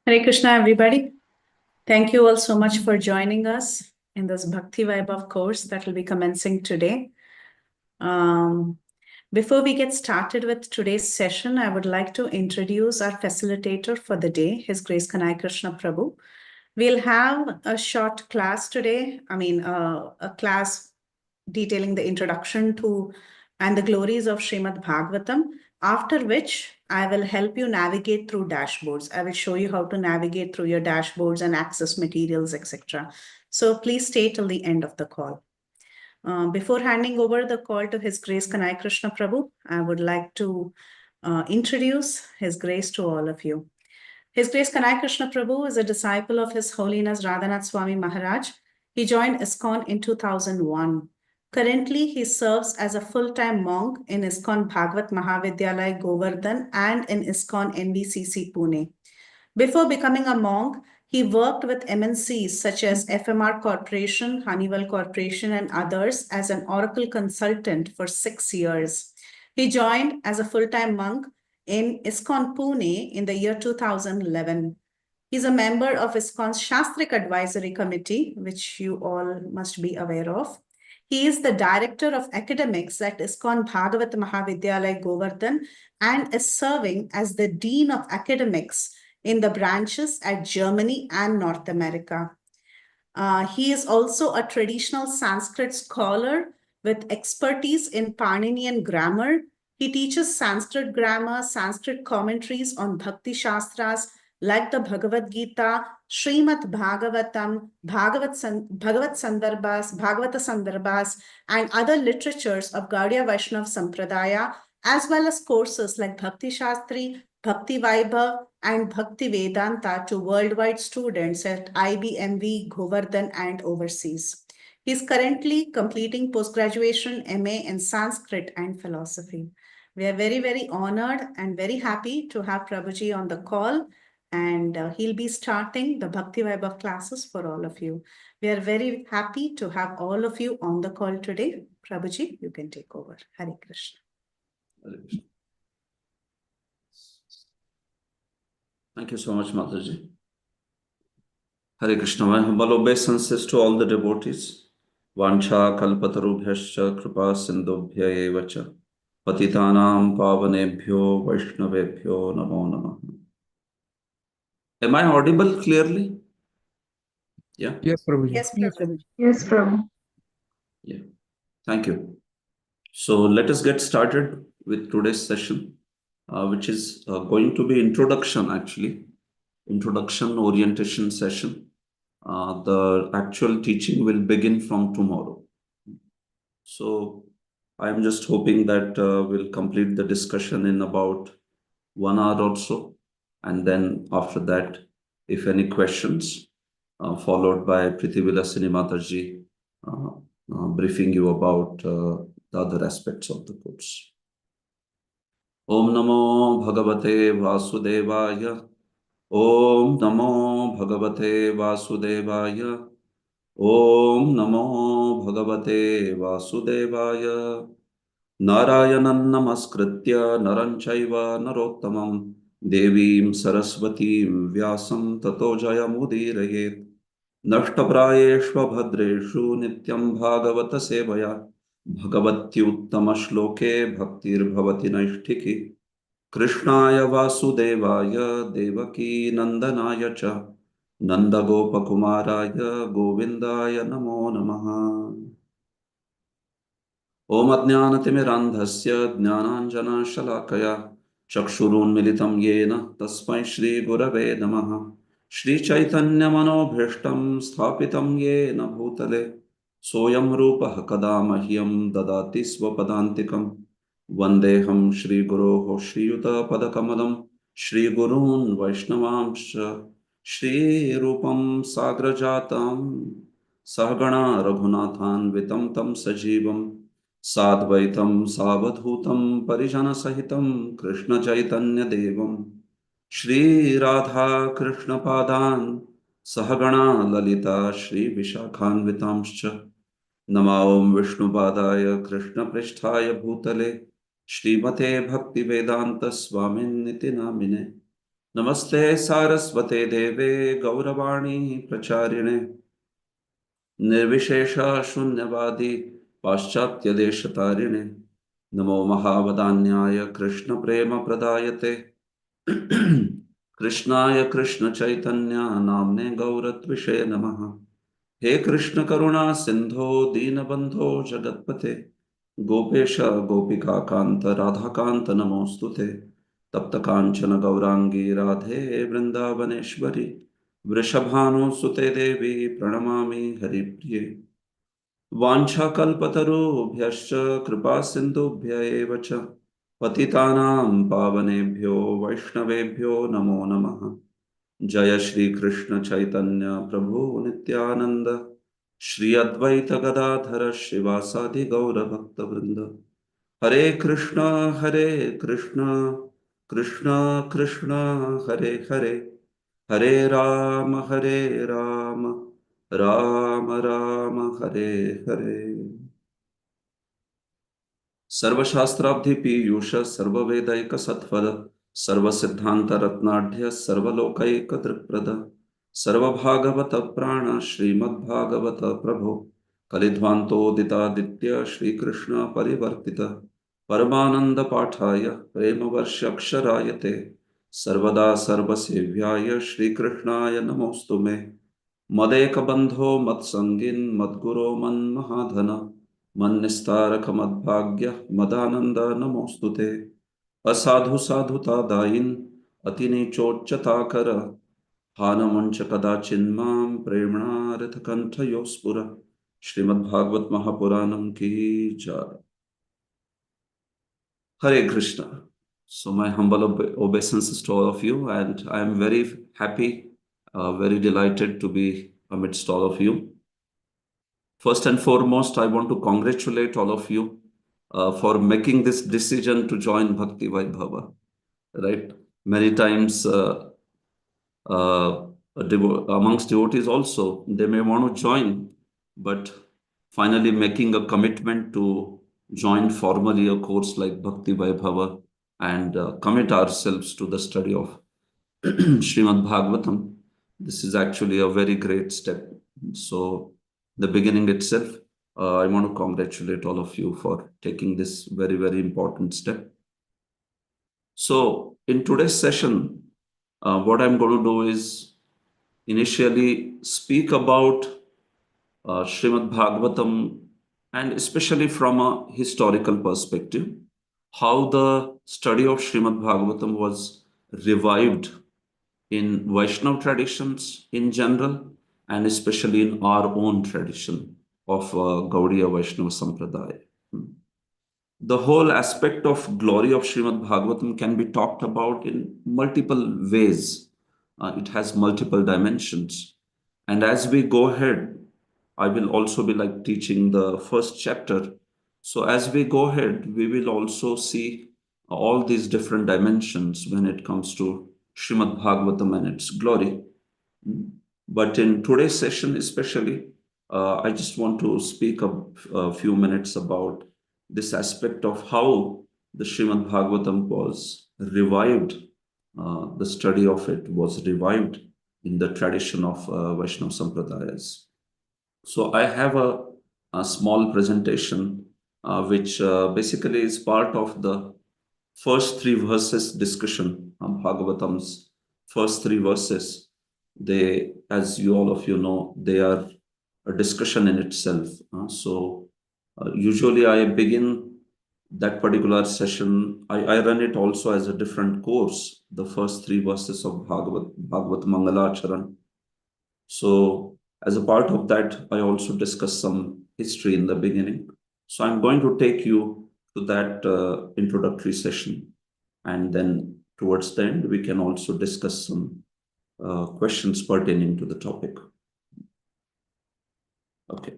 Hare Krishna, everybody. Thank you all so much for joining us in this Bhakti Vaibhav course that will be commencing today. Before we get started with today's session, I would like to introduce our facilitator for the day, His Grace Kanai Krishna Prabhu. We'll have a short class today, a class detailing the introduction to and the glories of Srimad Bhagavatam, after which I will help you navigate through dashboards. I will show you how to navigate through your dashboards and access materials, etc. So please stay till the end of the call. Before handing over the call to His Grace Kanai Krishna Prabhu, I would like to introduce His Grace to all of you. His Grace Kanai Krishna Prabhu is a disciple of His Holiness Radhanath Swami Maharaj. He joined ISKCON in 2001. Currently, he serves as a full-time monk in ISKCON Bhagavat Mahavidyalaya Govardhan and in ISKCON NVCC Pune. Before becoming a monk, he worked with MNCs such as FMR Corporation, Honeywell Corporation, and others as an Oracle consultant for 6 years. He joined as a full-time monk in ISKCON Pune in the year 2011. He's a member of ISKCON's Shastrik Advisory Committee, which you all must be aware of. He is the Director of Academics at ISKCON Bhagavat Mahavidyalaya Govardhan and is serving as the Dean of Academics in the branches at Germany and North America. He is also a traditional Sanskrit scholar with expertise in Paninian grammar. He teaches Sanskrit grammar, Sanskrit commentaries on Bhakti Shastras like the Bhagavad Gita, Srimad Bhagavatam, Bhagavata Sandarbhas, and other literatures of Gaudiya Vaishnava Sampradaya, as well as courses like Bhakti Shastri, Bhakti Vaibhav, and Bhakti Vedanta to worldwide students at IBMV, Govardhan, and overseas. He is currently completing post-graduation MA in Sanskrit and philosophy. We are very, very honored and very happy to have Prabhuji on the call, and he'll be starting the Bhakti Vaibhav classes for all of you. We are very happy to have all of you on the call today. Prabhuji, you can take over. Hare Krishna. Hare Krishna. Thank you so much, Mataji. Hare Krishna. My humble obeisances to all the devotees. Vancha kalpatarubhyascha kripa sindhubhya evacha patitanam pavanebhyo vaishnavebhyo namo namah. Am I audible clearly? Yeah? Yes, Prabhuji. Yes, Prabhuji. Yes, Prabhu. Yeah. Thank you. So let us get started with today's session, which is going to be introduction orientation session. The actual teaching will begin from tomorrow. So I am just hoping that we'll complete the discussion in about 1 hour or so. And then after that, if any questions, followed by Priti Vilasini Mataji briefing you about the other aspects of the course. Om Namo Bhagavate Vasudevaya. Om Namo Bhagavate Vasudevaya. Om Namo Bhagavate Vasudevaya. Narayanan Namaskritya Naranchaiva Narottamam Devim Saraswatim Vyasam Tato Jayamudiraye Nashtaprayeshva Bhadreshu Nityam Bhagavata Sevaya Bhagavatyuttama Shloke Bhaktir Bhavati Naishtiki Krishnaya Vasudevaya Devaki Nandanaya Cha Nanda Gopakumaraya Govindaya Namo Namaha. Om Ajnanatimirandhasya Jnananjana Shalakaya Chakshurunmilitam Yena Tasmai Shri Gurave Namaha. Shri Chaitanya Manobhishtam Sthapitam Yena Bhutale Soyam Rupa Kadamahyam Dadati Swapadantikam Vandeham Shri Guroho Shri Yuta Padakamalam Shri Gurun Vaishnavamsha Shri Rupam Sagrajatam Sahagana Raghunathan Vitam Tam Sajivam Sadvaitam Savadhutam Parijana Sahitam Krishna Chaitanya Devam Shri Radha Krishna Padan Sahagana Lalita Shri Vishakhan Vitamscha Namaom Vishnu Padaya Krishna Pristhaya Bhutale Shrimate Bhakti Vedanta Swamin Niti Namine नमस्ते सारस्वते देवे गौरवाणी प्रचारिणे निर्विशेष शून्यवादी पाश्चात्य देशतारिणे नमो महावदान्याय कृष्ण प्रेम प्रदायते कृष्णाय कृष्ण चैतन्य नाम्ने गौरत्विषे नमः। हे कृष्ण करुणा सिंधो दीनबंधो जगत्पते गोपेश गोपिका कांत राधाकांत नमोस्तुते तप्त कांचन गौरांगी राधे वृंदावनेश्वरी वृषभानुसुते देवी प्रणमामि हरिप्रिये वाञ्छाकल्पतरुभ्यश्च कृपा सिन्धुभ्य एव च पतितानां पावनेभ्यो वैष्णवेभ्यो नमो नमः। जय श्री कृष्ण चैतन्य प्रभु नित्यानंद श्री अद्वैत गदाधर श्रीवासादि गौर भक्त वृंद हरे कृष्ण कृष्ण कृष्ण हरे हरे हरे राम राम राम हरे हरे। सर्वशास्त्राब्धि पीयूष सर्ववेदैक सत्फल सर्वसिद्धांत रत्नाढ्य सर्वलोकैक दृक्प्रद सर्वभागवत प्राण श्रीमद्भागवत प्रभो कलिध्वान्तोदितादित्य श्रीकृष्ण परिवर्तित परमानंद पाठाय प्रेमवर्षक्षराय ते सर्वदा सर्वसेव्याय श्रीकृष्णाय नमोऽस्तु मे मदेकबन्धो मत्सङ्गिन् मद्गुरो मन्महाधन मन्निस्तारक मद्भाग्य मदानंद नमोस्तु ते असाधु साधुता दायिन् अतिनीचोच्चताकर हानमुंच कदाचिन्मां प्रेम्णा रथकंठयो स्फुर श्रीमद्भागवत महापुराणम की जय। Hare Krishna. So my humble obeisances to all of you, and I am very happy, very delighted to be amidst all of you. First and foremost, I want to congratulate all of you for making this decision to join Bhakti Vaibhava. Right? Many times, amongst devotees also, they may want to join, but finally making a commitment to join formally a course like Bhakti Vaibhava and commit ourselves to the study of Srimad Bhagavatam. This is actually a very great step. So, the beginning itself, I want to congratulate all of you for taking this very, very important step. So, in today's session, what I'm going to do is initially speak about Srimad Bhagavatam and especially from a historical perspective, how the study of Srimad Bhagavatam was revived in Vaishnav traditions in general, and especially in our own tradition of Gaudiya Vaishnava Sampradaya. The whole aspect of glory of Srimad Bhagavatam can be talked about in multiple ways. It has multiple dimensions. And as we go ahead, I will also be like teaching the first chapter. So as we go ahead, we will also see all these different dimensions when it comes to Srimad Bhagavatam and its glory. But in today's session, especially, I just want to speak a few minutes about this aspect of how the Srimad Bhagavatam was revived. The study of it was revived in the tradition of Vaishnava Sampradayas. So I have a small presentation which basically is part of the first three verses discussion of Bhagavatam's first three verses. They, as you all of you know, they are a discussion in itself. Usually I begin that particular session. I run it also as a different course, the first three verses of Bhagavat Mangalacharan. So as a part of that, I also discuss some history in the beginning. So I'm going to take you to that introductory session. And then towards the end, we can also discuss some questions pertaining to the topic. Okay.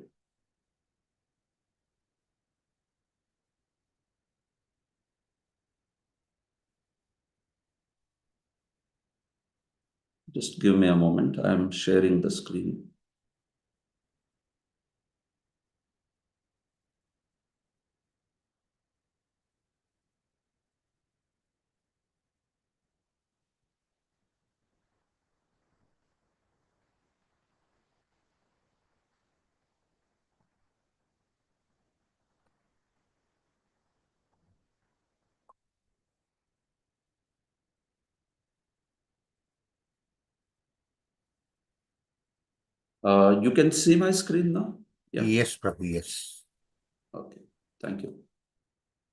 Just give me a moment. I'm sharing the screen. You can see my screen now? Yeah. Yes, Prabhu, yes. Okay. Thank you.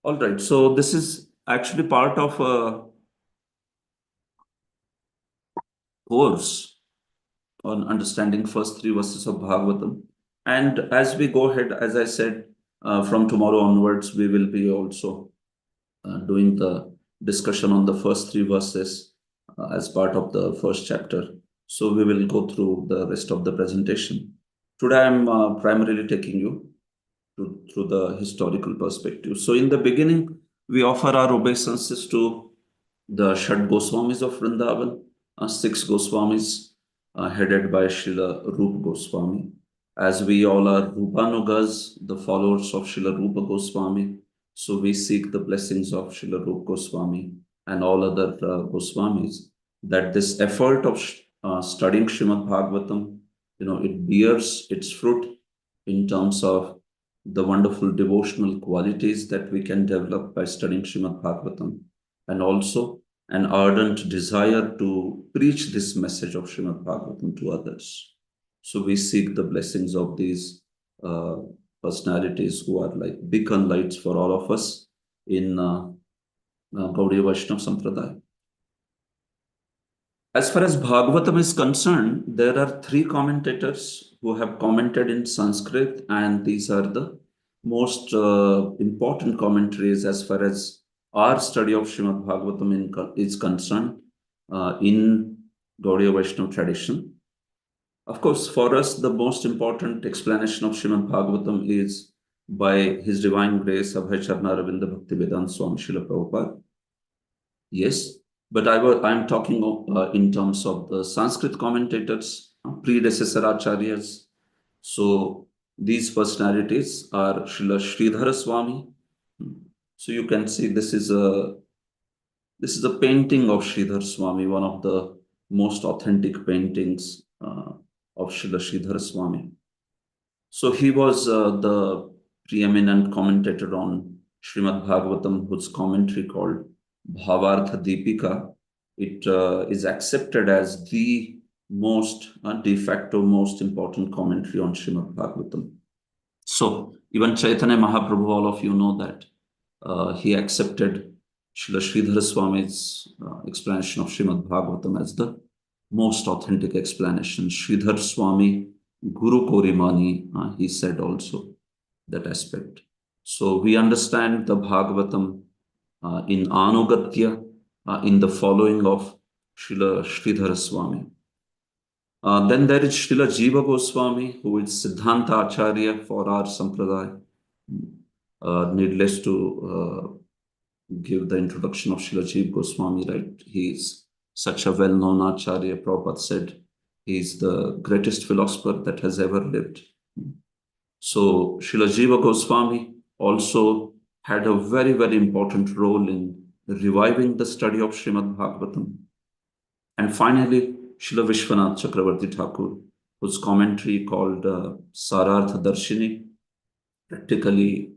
All right. So this is actually part of a course on understanding first three verses of Bhagavatam. And as we go ahead, as I said, from tomorrow onwards, we will be also doing the discussion on the first three verses as part of the first chapter. So we will go through the rest of the presentation. Today, I'm primarily taking you through the historical perspective. So in the beginning, we offer our obeisances to the Shad Goswamis of Vrindavan, six Goswamis headed by Srila Rupa Goswami. As we all are Rupanugas, the followers of Srila Rupa Goswami, so we seek the blessings of Srila Rupa Goswami and all other Goswamis, that this effort of studying Srimad Bhagavatam, it bears its fruit in terms of the wonderful devotional qualities that we can develop by studying Srimad Bhagavatam, and also an ardent desire to preach this message of Srimad Bhagavatam to others. So we seek the blessings of these personalities who are like beacon lights for all of us in Gaudiya Vaishnava Sampradaya. As far as Bhagavatam is concerned, there are three commentators who have commented in Sanskrit, and these are the most important commentaries as far as our study of Srimad Bhagavatam is concerned in Gaudiya Vaishnava tradition. Of course, for us, the most important explanation of Srimad Bhagavatam is by His Divine Grace, Abhay Charna Ravinda Bhakti Vedanta Swami Srila Prabhupada. Yes, but I'm talking in terms of the Sanskrit commentators, predecessor acharyas. So these personalities are Srila Sridhara Swami. So you can see this is a painting of Sridhar Swami, one of the most authentic paintings of Srila Sridhar Swami. So he was the preeminent commentator on Srimad Bhagavatam, whose commentary called Bhavartha Deepika. It is accepted as the most de facto most important commentary on Srimad Bhagavatam. So even Chaitanya Mahaprabhu, all of you know that he accepted Srila Sridhara Swami's explanation of Srimad Bhagavatam as the most authentic explanation. Sridhar Swami Guru Korimani, he said also that aspect. So we understand the Bhagavatam in Anugatya, in the following of Srila Sridhara Swami. Then there is Srila Jiva Goswami, who is Siddhanta Acharya for our Sampradaya. Needless to give the introduction of Srila Jiva Goswami, right? He is such a well-known Acharya. Prabhupada said he is the greatest philosopher that has ever lived. So Srila Jiva Goswami also had a very, very important role in reviving the study of Srimad Bhagavatam. And finally, Srila Vishwanath Chakravarti Thakur, whose commentary called Sarartha Darshini practically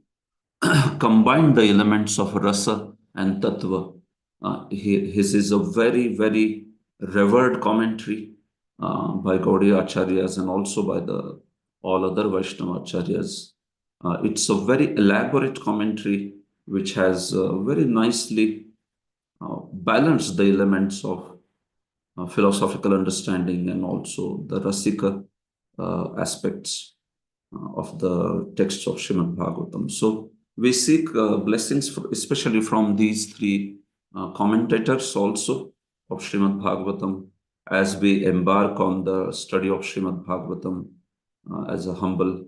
combined the elements of rasa and tattva. His is a very, very revered commentary by Gaudiya Acharyas and also by the all other Vaishnava Acharyas. It's a very elaborate commentary which has very nicely balanced the elements of philosophical understanding and also the rasika aspects of the texts of Srimad Bhagavatam. So we seek blessings, especially from these three commentators also of Srimad Bhagavatam, as we embark on the study of Srimad Bhagavatam as a humble,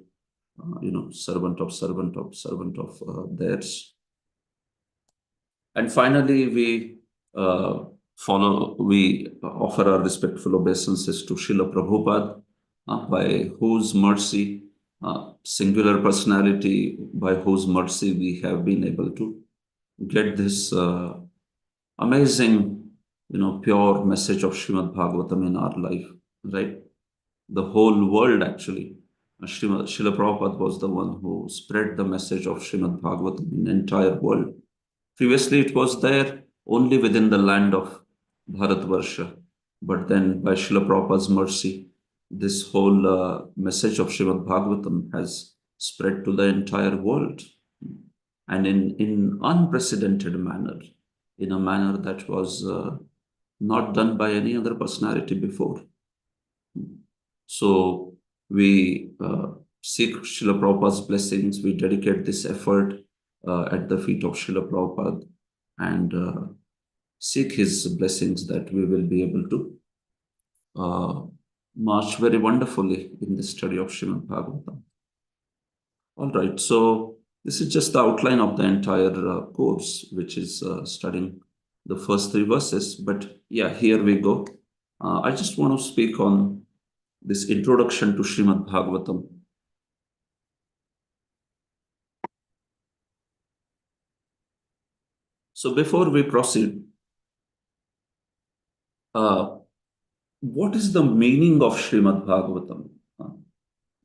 servant of theirs. And finally, we offer our respectful obeisances to Srila Prabhupada, by whose mercy, singular personality, by whose mercy we have been able to get this amazing, pure message of Srimad Bhagavatam in our life, right? The whole world actually. Srila Prabhupada was the one who spread the message of Srimad Bhagavatam in the entire world. Previously, it was there only within the land of Bharatvarsha. But then by Srila Prabhupada's mercy, this whole message of Srimad Bhagavatam has spread to the entire world, and in unprecedented manner, in a manner that was not done by any other personality before. So we seek Srila Prabhupada's blessings. We dedicate this effort at the feet of Srila Prabhupada, and seek his blessings that we will be able to march very wonderfully in the study of Srimad Bhagavatam. All right, so this is just the outline of the entire course, which is studying the first 3 verses. But yeah, here we go. I just want to speak on this introduction to Srimad Bhagavatam. So before we proceed, what is the meaning of Srimad Bhagavatam?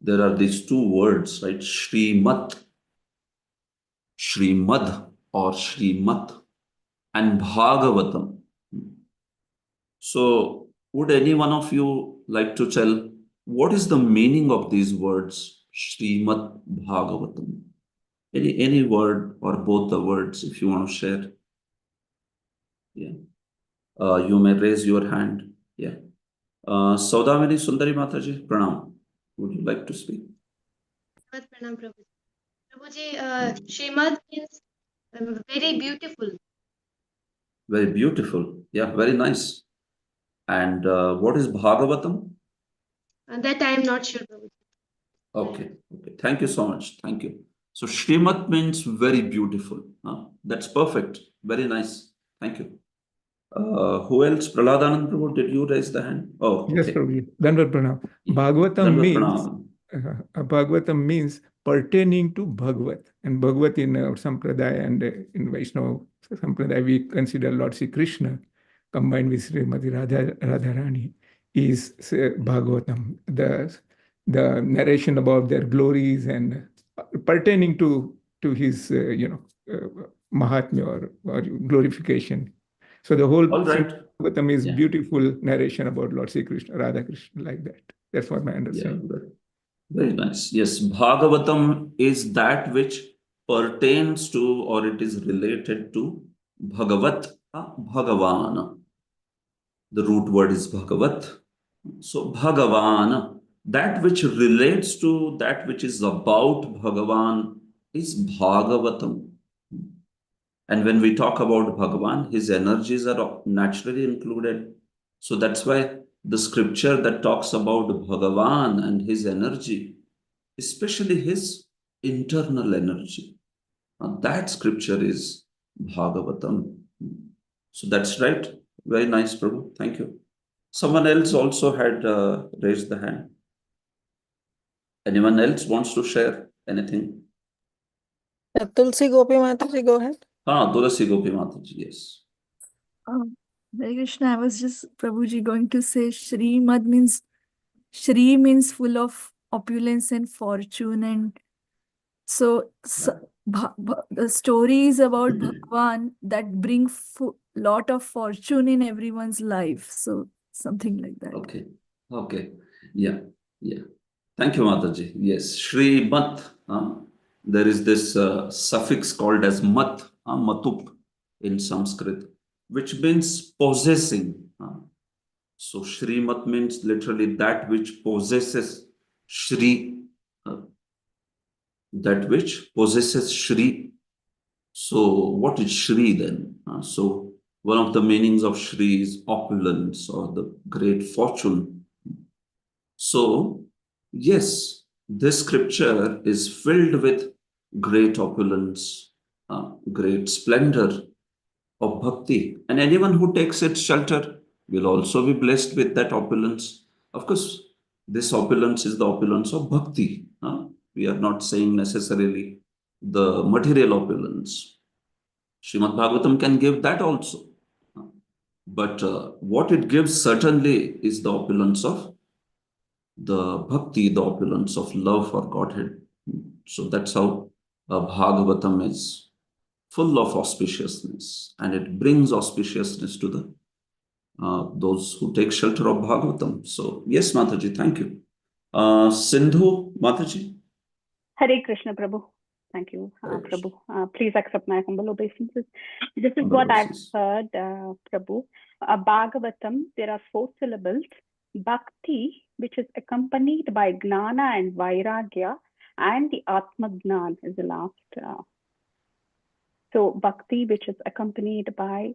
There are these 2 words, right? Srimad or Srimat, and Bhagavatam. So would any one of you like to tell what is the meaning of these words, Srimat Bhagavatam? Any word or both the words, if you want to share. Yeah. You may raise your hand. Yeah. Saudamini Sundari Mataji, Pranam. Would you like to speak? Pranam Prabhuji. Prabhuji, Srimad means very beautiful. Very beautiful. Yeah, very nice. And what is Bhagavatam? That I am not sure, Prabhuji. Okay. Thank you so much. Thank you. So Srimat means very beautiful. That's perfect. Very nice. Thank you. Who else? Praladanand Prabhu, did you raise the hand? Oh, Yes, okay. Prabhuji. Dandavat Pranam. Yeah. Bhagavatam Dandavat means Pranam. Bhagavatam means pertaining to Bhagavat. And Bhagavat in our Sampradaya and in Vaishnava Sampradaya, we consider Lord Sri Krishna combined with Srimati Radharani is Bhagavatam. The narration about their glories and pertaining to his Mahatmya or glorification. So the whole All right. Bhagavatam is Yeah. beautiful narration about Lord Sri Krishna, Radha Krishna, like that. That's what my Yeah, understanding. very nice. Yes, Bhagavatam is that which pertains to or it is related to Bhagavat, Bhagavan. The root word is Bhagavat. So Bhagavan, that which relates to that which is about Bhagavan is Bhagavatam. And when we talk about Bhagavan, his energies are naturally included. So that's why the scripture that talks about Bhagavan and his energy, especially his internal energy, that scripture is Bhagavatam. So that's right. Very nice, Prabhu. Thank you. Someone else also had raised the hand. Anyone else wants to share anything? Tulsi Gopi Mataji, go ahead. Tulasi Gopi Mataji, yes. Hare Krishna, I was just, Prabhuji, going to say Shri means full of opulence and fortune, and so the stories about Bhagwan that bring lot of fortune in everyone's life. So something like that. Okay. Yeah. Thank you, Mataji. Yes, Shri Mat. There is this suffix called as Mat, Matup in Sanskrit, which means possessing. So Shri Mat means literally that which possesses Shri, that which possesses Shri. So what is Shri then? So one of the meanings of Shri is opulence or the great fortune. So yes, this scripture is filled with great opulence, great splendor of bhakti. And anyone who takes its shelter will also be blessed with that opulence. Of course, this opulence is the opulence of bhakti. We are not saying necessarily the material opulence. Srimad Bhagavatam can give that also. But what it gives certainly is the opulence of the bhakti, the opulence of love for Godhead. So that's how Bhagavatam is full of auspiciousness, and it brings auspiciousness to the those who take shelter of Bhagavatam. So, yes, Mataji, thank you. Sindhu, Mataji. Hare Krishna, Prabhu. Thank you, Hare Krishna. Prabhu. Please accept my humble obeisances. This is Humble what I've obeisances. heard, Prabhu. Bhagavatam, there are 4 syllables. Bhakti, which is accompanied by Gnana and Vairagya, and the Atma Gnan is the last. So Bhakti, which is accompanied by,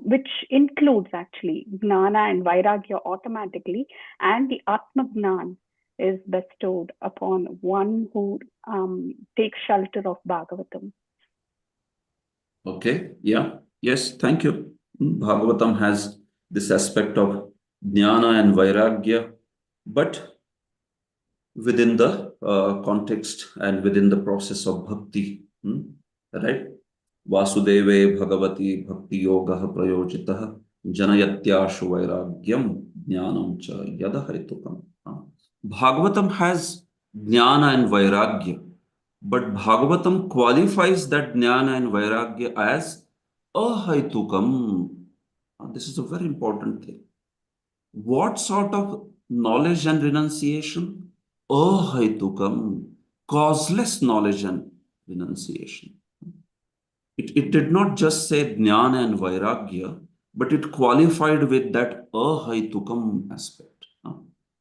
which includes actually Gnana and Vairagya automatically, and the Atma Gnan is bestowed upon one who takes shelter of Bhagavatam. Okay, yeah, yes, thank you. Bhagavatam has this aspect of jnana and vairagya, but within the context and within the process of bhakti, right? Vasudeve Bhagavati Bhakti Yoga Prayojitah Janayatyashu Vairagyam Jnanam Cha Yada Haritukam. Bhagavatam has jnana and vairagya, but Bhagavatam qualifies that jnana and vairagya as ahaitukam. This is a very important thing. What sort of knowledge and renunciation? Ahaitukam, causeless knowledge and renunciation. It did not just say jnana and vairagya, but it qualified with that ahaitukam aspect.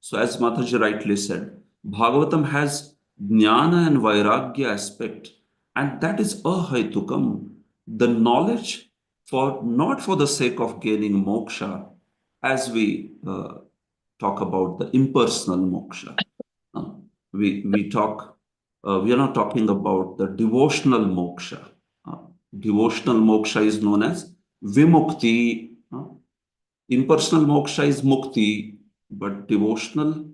So as Mataji rightly said, Bhagavatam has jnana and vairagya aspect, and that is ahaitukam, the knowledge for not for the sake of gaining moksha, as we talk about the impersonal moksha. We are not talking about the devotional moksha. Devotional moksha is known as vimukti. Impersonal moksha is mukti, but devotional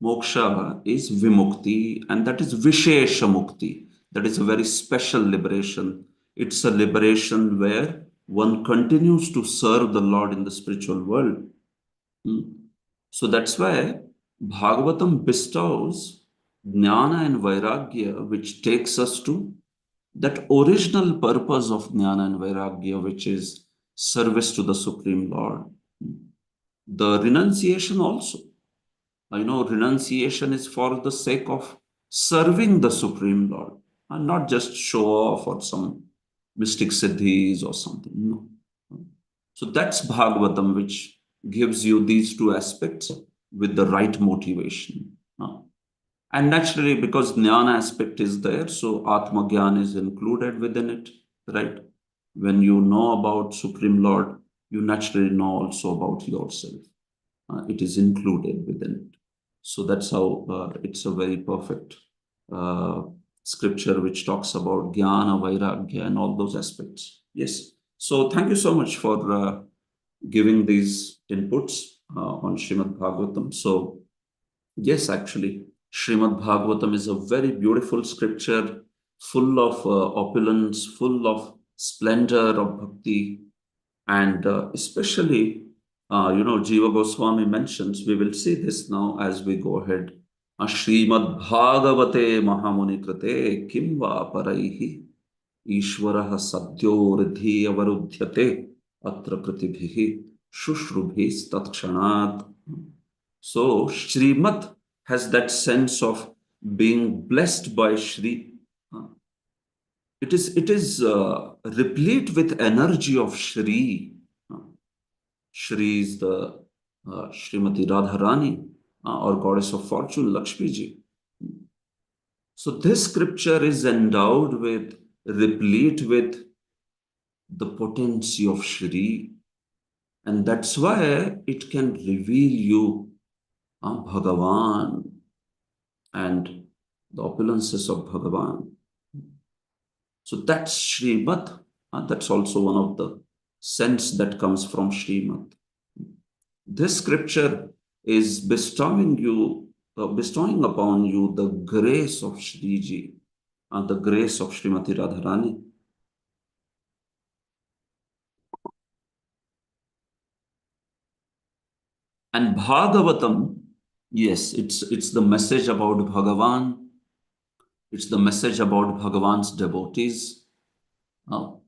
moksha is vimukti, and that is vishesha mukti. That is a very special liberation. It's a liberation where one continues to serve the Lord in the spiritual world. So that's why Bhagavatam bestows jnana and vairagya, which takes us to that original purpose of jnana and vairagya, which is service to the Supreme Lord. The renunciation also. I know renunciation is for the sake of serving the Supreme Lord, and not just show off or some mystic siddhis or something. No. So that's Bhagavatam, which gives you these two aspects with the right motivation. And naturally, because jnana aspect is there, so Atma Gyan is included within it, right? When you know about Supreme Lord, you naturally know also about yourself. It is included within it. So that's how it's a very perfect scripture which talks about jnana, vairagya, and all those aspects. Yes. So thank you so much for giving these inputs on Srimad Bhagavatam. So yes, actually, Srimad Bhagavatam is a very beautiful scripture, full of opulence, full of splendor of bhakti, and especially, Jiva Goswami mentions, we will see this now as we go ahead. Srimad Bhagavate Mahamuni Krate Kim Va Paraihi Ishvaraha Sadyo Riddhi Avarudhyate Atra Pratibhihi Shushrubhis Tatkshanat. So, Srimad has that sense of being blessed by Shri. It is replete with energy of Shri. Shri is the Srimati Radharani, or goddess of fortune, Lakshmi ji. So this scripture is endowed with, replete with the potency of Shri, and that's why it can reveal you Bhagavan and the opulences of Bhagavan. So that's Srimad. That's also one of the sense that comes from Srimad. This scripture is bestowing upon you the grace of Shriji and the grace of Srimati Radharani. And Bhagavatam, yes, it's the message about Bhagavan. It's the message about Bhagavan's devotees. Srila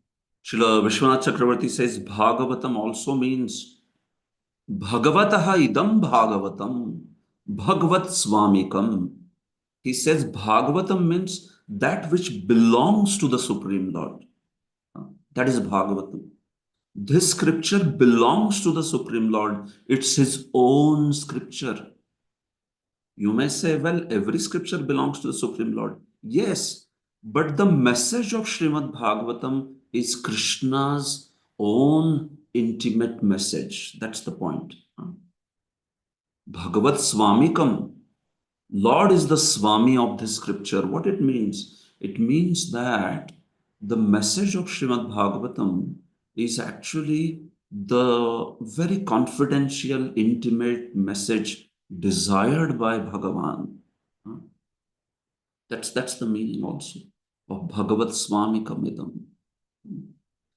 Vishwanath Chakravarti says Bhagavatam also means Bhagavataha idam bhagavatam, Bhagavat swamikam. He says Bhagavatam means that which belongs to the Supreme Lord. That is Bhagavatam. This scripture belongs to the Supreme Lord. It's his own scripture. You may say, well, every scripture belongs to the Supreme Lord. Yes, but the message of Srimad Bhagavatam is Krishna's own intimate message. That's the point. Bhagavat Swamikam. Lord is the Swami of this scripture. What it means? It means that the message of Srimad Bhagavatam is actually the very confidential, intimate message desired by Bhagavan. That's the meaning also of Bhagavat Swamikamidam.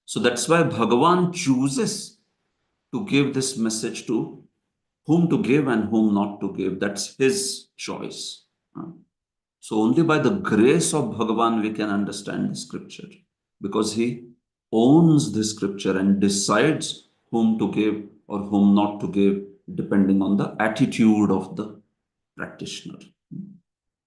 So that's why Bhagavan chooses to give this message to whom to give and whom not to give. That's his choice. So only by the grace of Bhagavan we can understand the scripture, because he owns the scripture and decides whom to give or whom not to give, depending on the attitude of the practitioner.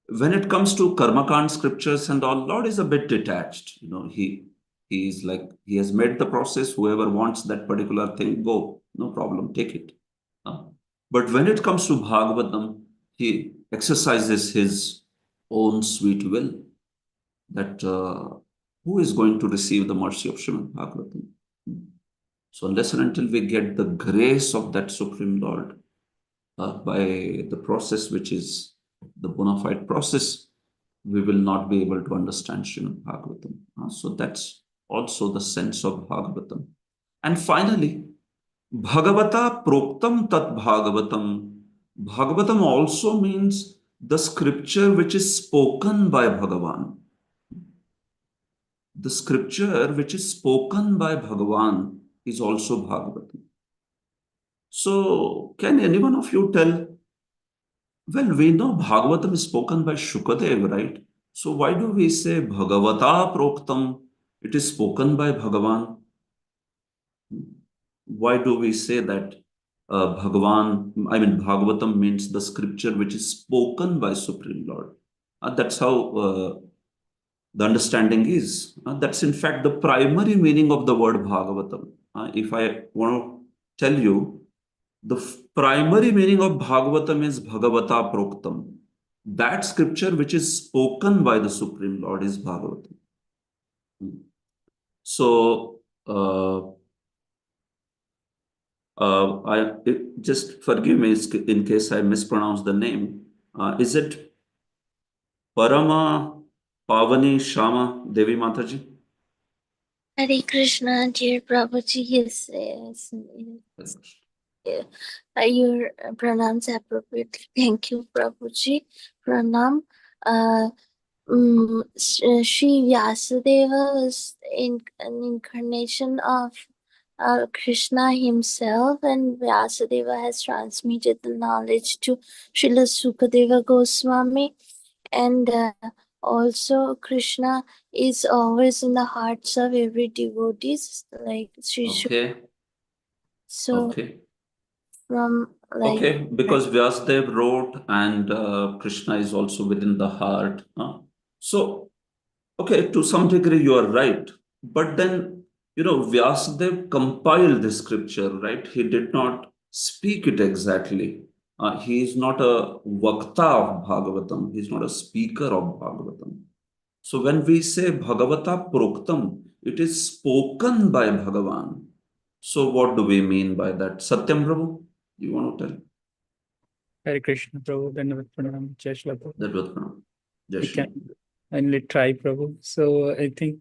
When it comes to Karmakand scriptures and all, Lord is a bit detached. He is like, he has made the process. Whoever wants that particular thing, go, no problem, take it. But when it comes to Bhagavatam, he exercises his own sweet will, that who is going to receive the mercy of Srimad Bhagavatam? So unless and until we get the grace of that Supreme Lord by the process which is the bona fide process, we will not be able to understand Srimad Bhagavatam. So that's also the sense of Bhagavatam. And finally, Bhagavata Proktam Tat Bhagavatam. Bhagavatam also means the scripture which is spoken by Bhagavan. The scripture which is spoken by Bhagavan is also Bhagavatam. So, can any one of you tell? Well, we know Bhagavatam is spoken by Shukadev, right? So, why do we say Bhagavata Proktam? It is spoken by Bhagavan. Why do we say that Bhagavatam means the scripture which is spoken by Supreme Lord? That's how the understanding is. That's in fact the primary meaning of the word Bhagavatam. If I want to tell you, the primary meaning of Bhagavatam is Bhagavata Proktam. That scripture which is spoken by the Supreme Lord is Bhagavatam. So, just forgive me in case I mispronounce the name. Is it Parama Pavani Shama Devi Mataji? Hare Krishna, dear Prabhuji. Yes, you pronounce appropriately. Thank you, Prabhuji. Pranam. Sri Vyasadeva was an incarnation of Krishna himself, and Vyasadeva has transmitted the knowledge to Srila Sukadeva Goswami, and also Krishna is always in the hearts of every devotee, like Sri Okay. So Okay. from like Okay, because Vyasadeva wrote and Krishna is also within the heart. So, okay, to some degree you are right. But then, Vyasadeva compiled the scripture, right? He did not speak it exactly. He is not a Vakta of Bhagavatam. He is not a speaker of Bhagavatam. So when we say Bhagavata Proktam, it is spoken by Bhagavan. So what do we mean by that? Satyam Prabhu, you want to tell? Hare Krishna, Prabhu. Dandavat Pranam. Jai Shri Prabhu. Dandavat Pranam. Jai We Shri. can only try, Prabhu. So I think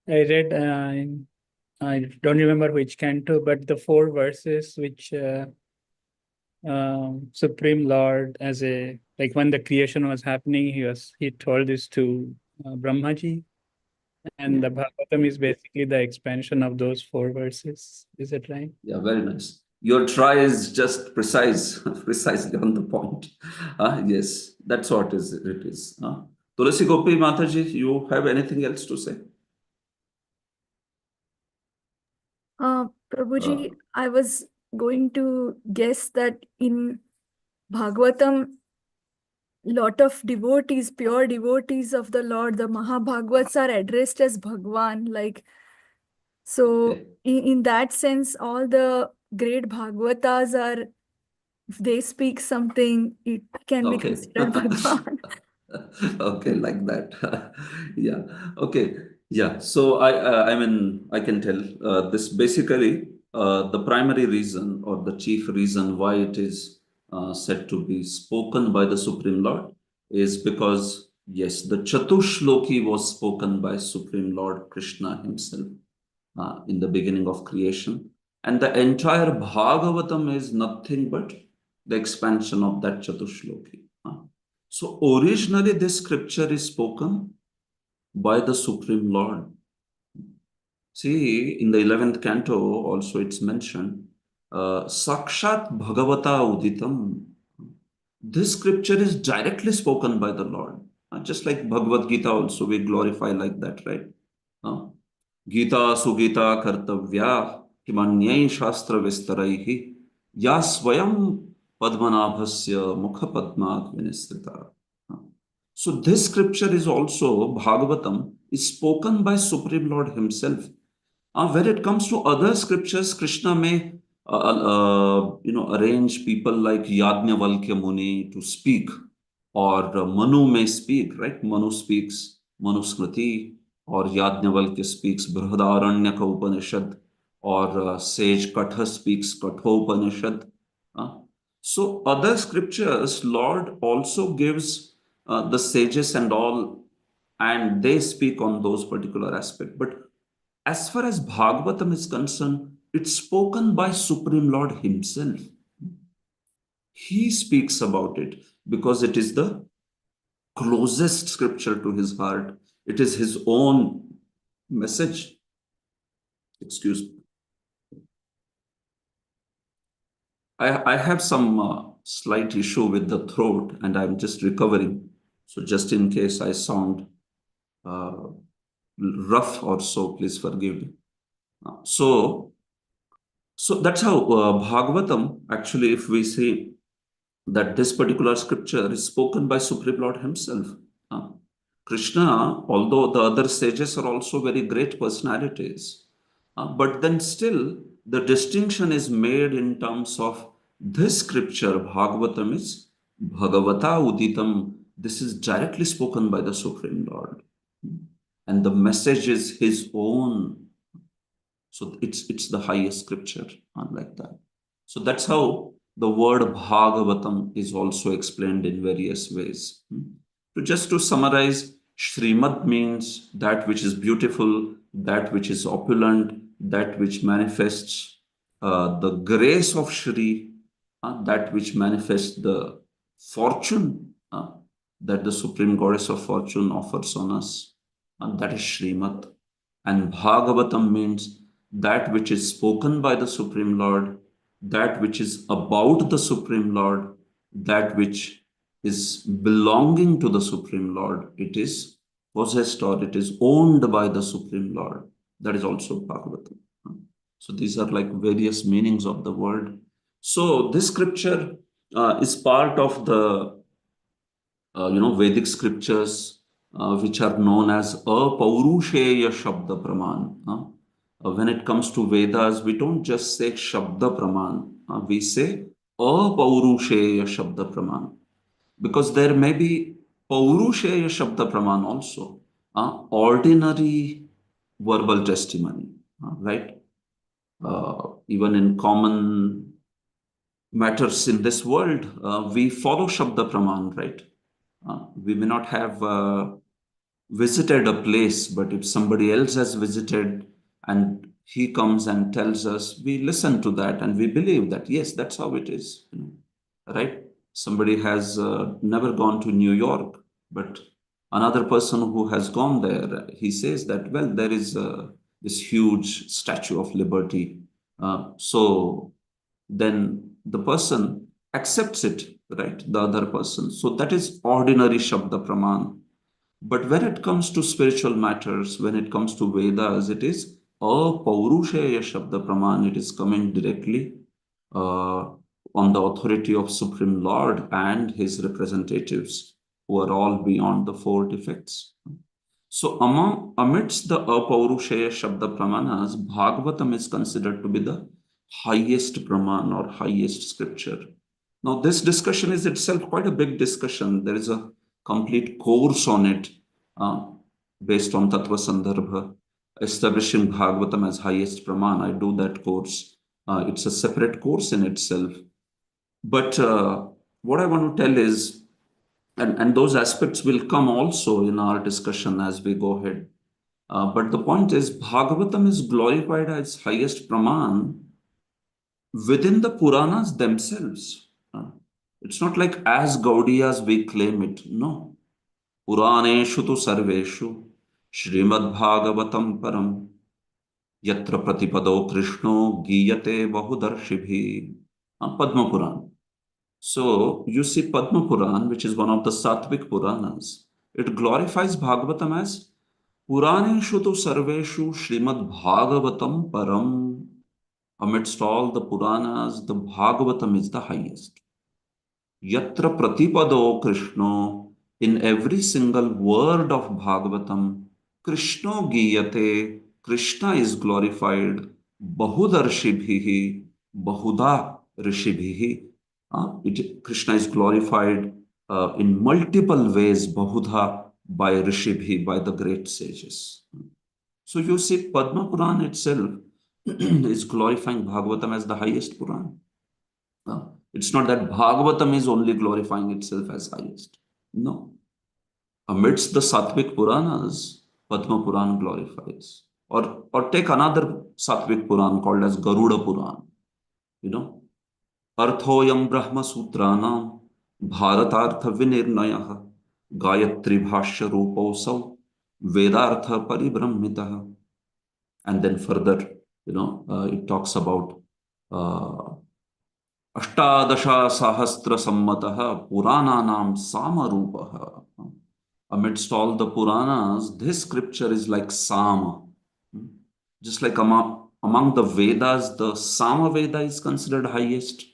I read I don't remember which canto, but the 4 verses which Supreme Lord, as a like when the creation was happening, he told this to Brahmaji, and the Bhagavatam is basically the expansion of those 4 verses. Is it right? Yeah, very nice. Your try is just precisely on the point. Yes, that's what it is. Tulasi Gopi Mataji, you have anything else to say? Prabhuji, I was going to guess that in Bhagavatam, lot of devotees, pure devotees of the Lord, the Mahabhagavats are addressed as Bhagwan. Like, so Okay. in that sense, all the great Bhagavatas are, if they speak something, it can be Okay. considered Bhagwan. Okay, like that. Yeah. Okay. Yeah. So I mean, I can tell this basically the primary reason or the chief reason why it is said to be spoken by the Supreme Lord is because yes, the Chatushloki was spoken by Supreme Lord Krishna himself in the beginning of creation, and the entire Bhagavatam is nothing but the expansion of that Chatushloki. So originally, this scripture is spoken by the Supreme Lord. See, in the 11th canto, also it's mentioned, Sakshat Bhagavata Uditam. This scripture is directly spoken by the Lord. Just like Bhagavad Gita, also we glorify like that, right? Gita Sugita Kartavya Himanyai Shastra Vistaraihi Ya Swayam Padmanabhasya Mukha Padmat Vinisrita. So this scripture is also Bhagavatam is spoken by Supreme Lord Himself. When it comes to other scriptures, Krishna may arrange people like Yajnavalkya Muni to speak, or Manu may speak, right? Manu speaks Manusmriti, or Yajnavalkya speaks Brihadaranyaka Upanishad, or sage Katha speaks Kathopanishad. So other scriptures, Lord also gives the sages and all, and they speak on those particular aspects. But as far as Bhagavatam is concerned, it's spoken by Supreme Lord Himself. He speaks about it because it is the closest scripture to His heart. It is His own message. Excuse me. I have some slight issue with the throat and I'm just recovering. So just in case I sound rough or so, please forgive me. So that's how Bhagavatam, actually, if we say that this particular scripture is spoken by Supreme Lord Himself. Krishna, although the other sages are also very great personalities, but then still the distinction is made in terms of this scripture, Bhagavatam is Bhagavata Uditam. This is directly spoken by the Supreme Lord. And the message is His own. So it's the highest scripture, like that. So that's how the word Bhagavatam is also explained in various ways. So just to summarize, Srimad means that which is beautiful, that which is opulent, that which manifests the grace of Shri, that which manifests the fortune that the Supreme Goddess of Fortune offers on us, and that is Srimad. And Bhagavatam means that which is spoken by the Supreme Lord, that which is about the Supreme Lord, that which is belonging to the Supreme Lord. It is possessed or it is owned by the Supreme Lord. That is also Bhagavatam. So these are like various meanings of the word. So this scripture is part of the Vedic scriptures which are known as Paurusheya Shabda Praman. When it comes to Vedas, we don't just say Shabda Praman, we say Paurusheya Shabda Praman. Because there may be Paurusheya Shabda Praman also, ordinary verbal testimony, right? Even in common matters in this world, we follow Shabda Praman, right? We may not have visited a place, but if somebody else has visited and he comes and tells us, we listen to that and we believe that, yes, that's how it is, right? Somebody has never gone to New York, but another person who has gone there, he says that, well, there is this huge Statue of Liberty. So then the person accepts it, right? The other person. So that is ordinary Shabda Praman. But when it comes to spiritual matters, when it comes to Vedas, it is Paurusheya Shabda Praman. It is coming directly on the authority of Supreme Lord and his representatives, who are all beyond the four defects. So amidst the Apaurushaya Shabda Pramanas, Bhagavatam is considered to be the highest Praman or highest scripture. Now, this discussion is itself quite a big discussion. There is a complete course on it based on Tattva Sandarbha, establishing Bhagavatam as highest Praman. I do that course. It's a separate course in itself. But what I want to tell is, and those aspects will come also in our discussion as we go ahead. But the point is, Bhagavatam is glorified as highest Praman within the Puranas themselves. It's not like as Gaudiyas we claim it. No. Puraneshu tu sarveshu Srimad Bhagavatam param yatra pratipado Krishno giyate bahudarshibhi. Padma Puran. So you see Padma Puran, which is one of the Satvik Puranas, it glorifies Bhagavatam as Puraneshu tu sarveshu Srimad Bhagavatam param. Amidst all the Puranas, the Bhagavatam is the highest. Yatra pratipado Krishno, in every single word of Bhagavatam, Krishno giyate, Krishna is glorified, bahudarshibhihi, bahuda rishibhihi. Krishna is glorified in multiple ways, bahudha, by rishibhi, by the great sages. So you see, Padma Puran itself is glorifying Bhagavatam as the highest Puran. It's not that Bhagavatam is only glorifying itself as highest. No. Amidst the Satvik Puranas, Padma Puran glorifies. Or take another Satvik Puran called as Garuda Puran. You know, Arthoyam Brahma Sutranam Bharatartha Vinirnayaha Gayatri Bhashya Ruposau Vedartha Paribrahmitaha. And then further, it talks about Ashtadasha Sahasra Sammataha Purananam Samarupaha. Amidst all the Puranas, this scripture is like Sama. Just like among the Vedas, the Sama Veda is considered highest.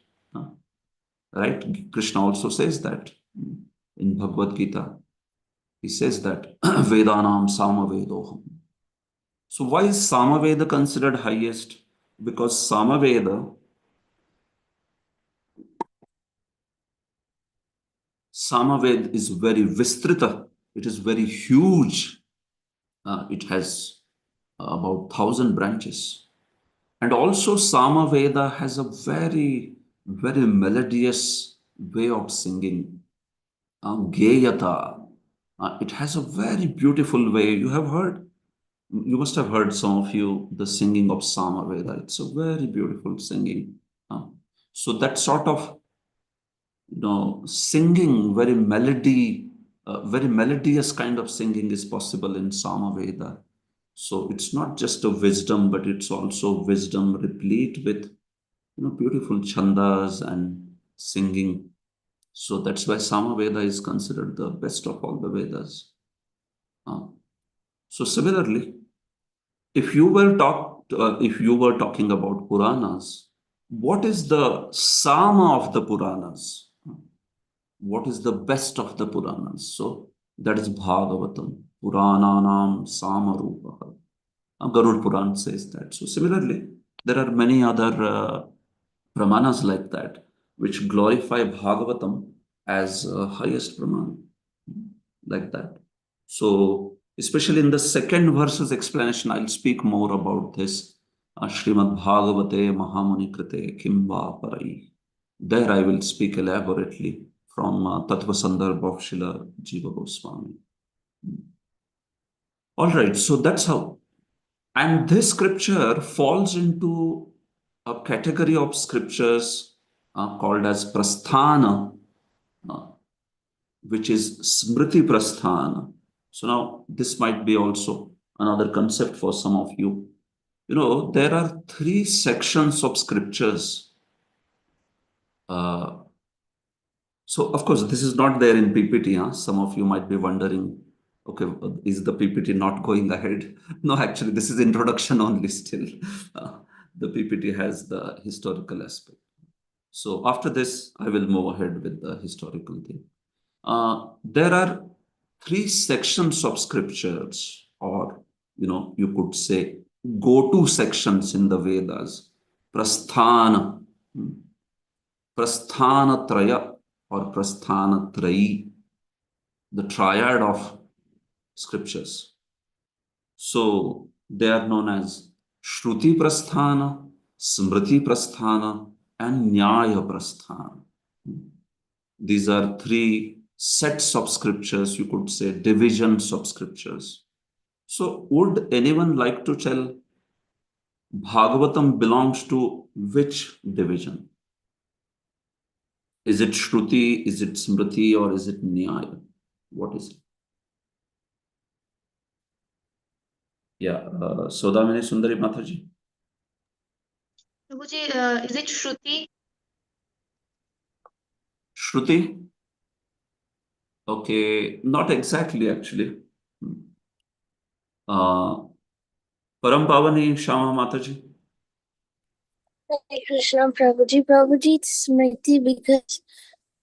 Right? Krishna also says that in Bhagavad Gita. He says that Vedanam Sama Vedoham. So why is Samaveda considered highest? Because Samaveda is very Vistrita. It is very huge. It has about 1,000 branches. And also Samaveda has a very, very melodious way of singing. Geyata. It has a very beautiful way. You must have heard, some of you, the singing of Samaveda. It's a very beautiful singing. So that sort of, singing, very melodious kind of singing is possible in Samaveda. So it's not just a wisdom, but it's also wisdom replete with, beautiful chandas and singing. So that's why Samaveda is considered the best of all the Vedas. So similarly, if you were talking about Puranas, what is the Sama of the Puranas? What is the best of the Puranas? So that is Bhagavatam. Purananam Samarupaha. Garud Puran says that. So similarly, there are many other Pramanas like that, which glorify Bhagavatam as highest Praman, like that. So especially in the second verse's explanation, I'll speak more about this. Srimad Bhagavate Mahamuni Krite Kimva Parai. There I will speak elaborately from Tattva Sandarbha of Srila Jiva Goswami. All right, so that's how. And this scripture falls into a category of scriptures called as Prasthana, which is Smriti Prasthana. So now this might be also another concept for some of you. There are 3 sections of scriptures. So of course, this is not there in PPT. Some of you might be wondering, okay, is the PPT not going ahead? No, actually, this is introduction only still. The PPT has the historical aspect. So after this, I will move ahead with the historical thing. There are 3 sections of scriptures, or you could say go-to sections in the Vedas. Prasthana, Prasthanatraya or Prasthanatrayi, the triad of scriptures. So they are known as Shruti Prasthana, Smriti Prasthana, and Nyaya Prasthana. These are 3 sets of scriptures, you could say divisions of scriptures. So would anyone like to tell Bhagavatam belongs to which division? Is it Shruti, is it Smriti, or is it Nyaya? What is it? Yeah, Sodamini Sundari Mataji. Prabhuji, is it Shruti? Shruti? Okay, not exactly actually. Param Pavani Shama Mataji. Hare Krishna Prabhuji. Prabhuji, it's Smriti because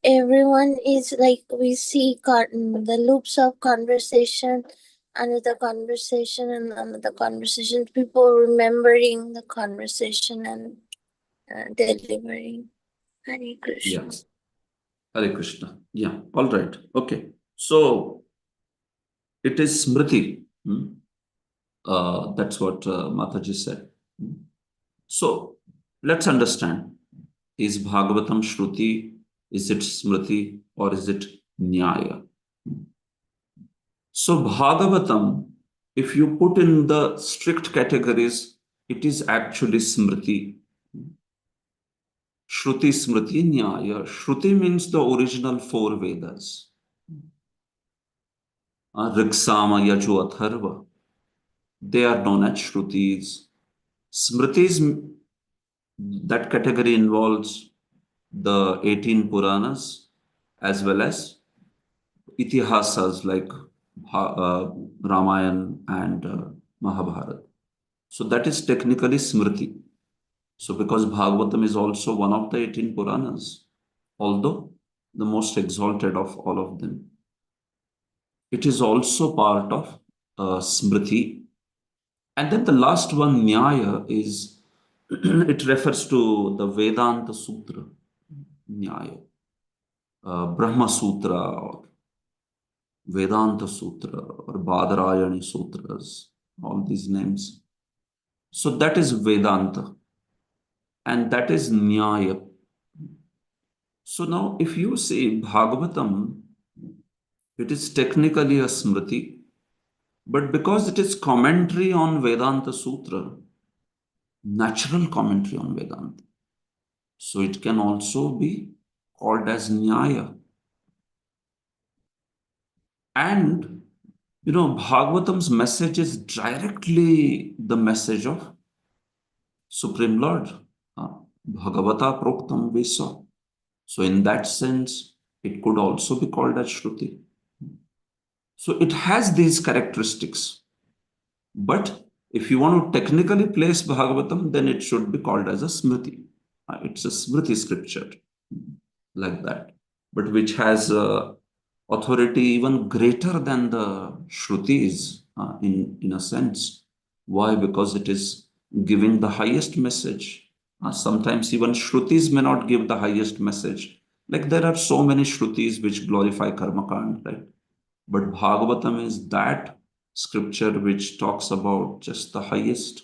everyone is like, we see the loops of conversation, another conversation and another conversation, people remembering the conversation and delivering. Hare Krishna. Yes. Hare Krishna. Yeah, all right. Okay. So it is Smriti. That's what Mataji said. So let's understand. Is Bhagavatam Shruti? Is it Smriti? Or is it Nyaya? So Bhagavatam, if you put in the strict categories, it is actually Smriti. Shruti, Smriti, Nyaya. Shruti means the original 4 Vedas. Riksama, Yaju, Atharva. They are known as Shrutis. Smritis, that category involves the 18 Puranas as well as Itihasas like Ramayana and Mahabharata. So that is technically Smriti. So because Bhagavatam is also one of the 18 Puranas, although the most exalted of all of them, it is also part of Smriti. And then the last one, Nyaya, is it refers to the Vedanta Sutra, Nyaya, Brahma Sutra, or Vedanta Sutra, or Badarayani Sutras, all these names. So that is Vedanta, and that is Nyaya. So now, if you say Bhagavatam, it is technically a Smriti, but because it is commentary on Vedanta Sutra, natural commentary on Vedanta, so it can also be called as Nyaya. And Bhagavatam's message is directly the message of Supreme Lord. Bhagavata Proktam Visa. So in that sense, it could also be called as Shruti. So it has these characteristics. But if you want to technically place Bhagavatam, then it should be called as a Smriti. It's a Smriti scripture, like that. But which has authority even greater than the Shrutis in a sense. Why? Because it is giving the highest message. Sometimes even Shrutis may not give the highest message. Like there are so many Shrutis which glorify Karmakand, right? But Bhagavatam is that scripture which talks about just the highest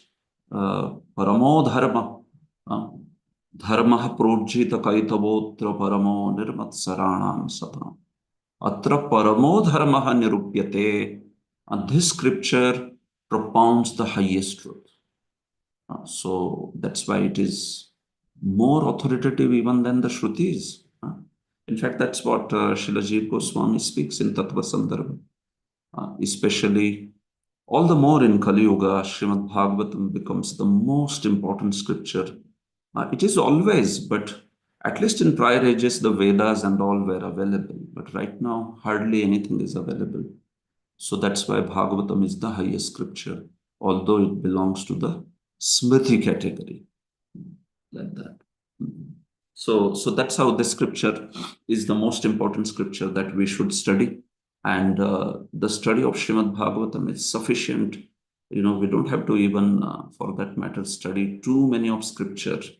paramo dharma. Dharma projita kaitavotra paramo nirmatsaranam satam. Atra paramo dharma nirupyate. And this scripture propounds the highest truth. So that's why it is more authoritative even than the Shrutis. In fact, that's what Srila Jiva Goswami speaks in Tattva Sandarbha. Especially, all the more in Kali Yuga, Srimad Bhagavatam becomes the most important scripture. It is always, but at least in prior ages, the Vedas and all were available. But right now, hardly anything is available. So that's why Bhagavatam is the highest scripture, although it belongs to the Smriti category. Like that. So that's how this scripture is the most important scripture that we should study. And the study of Srimad Bhagavatam is sufficient. We don't have to even, for that matter, study too many of scriptures.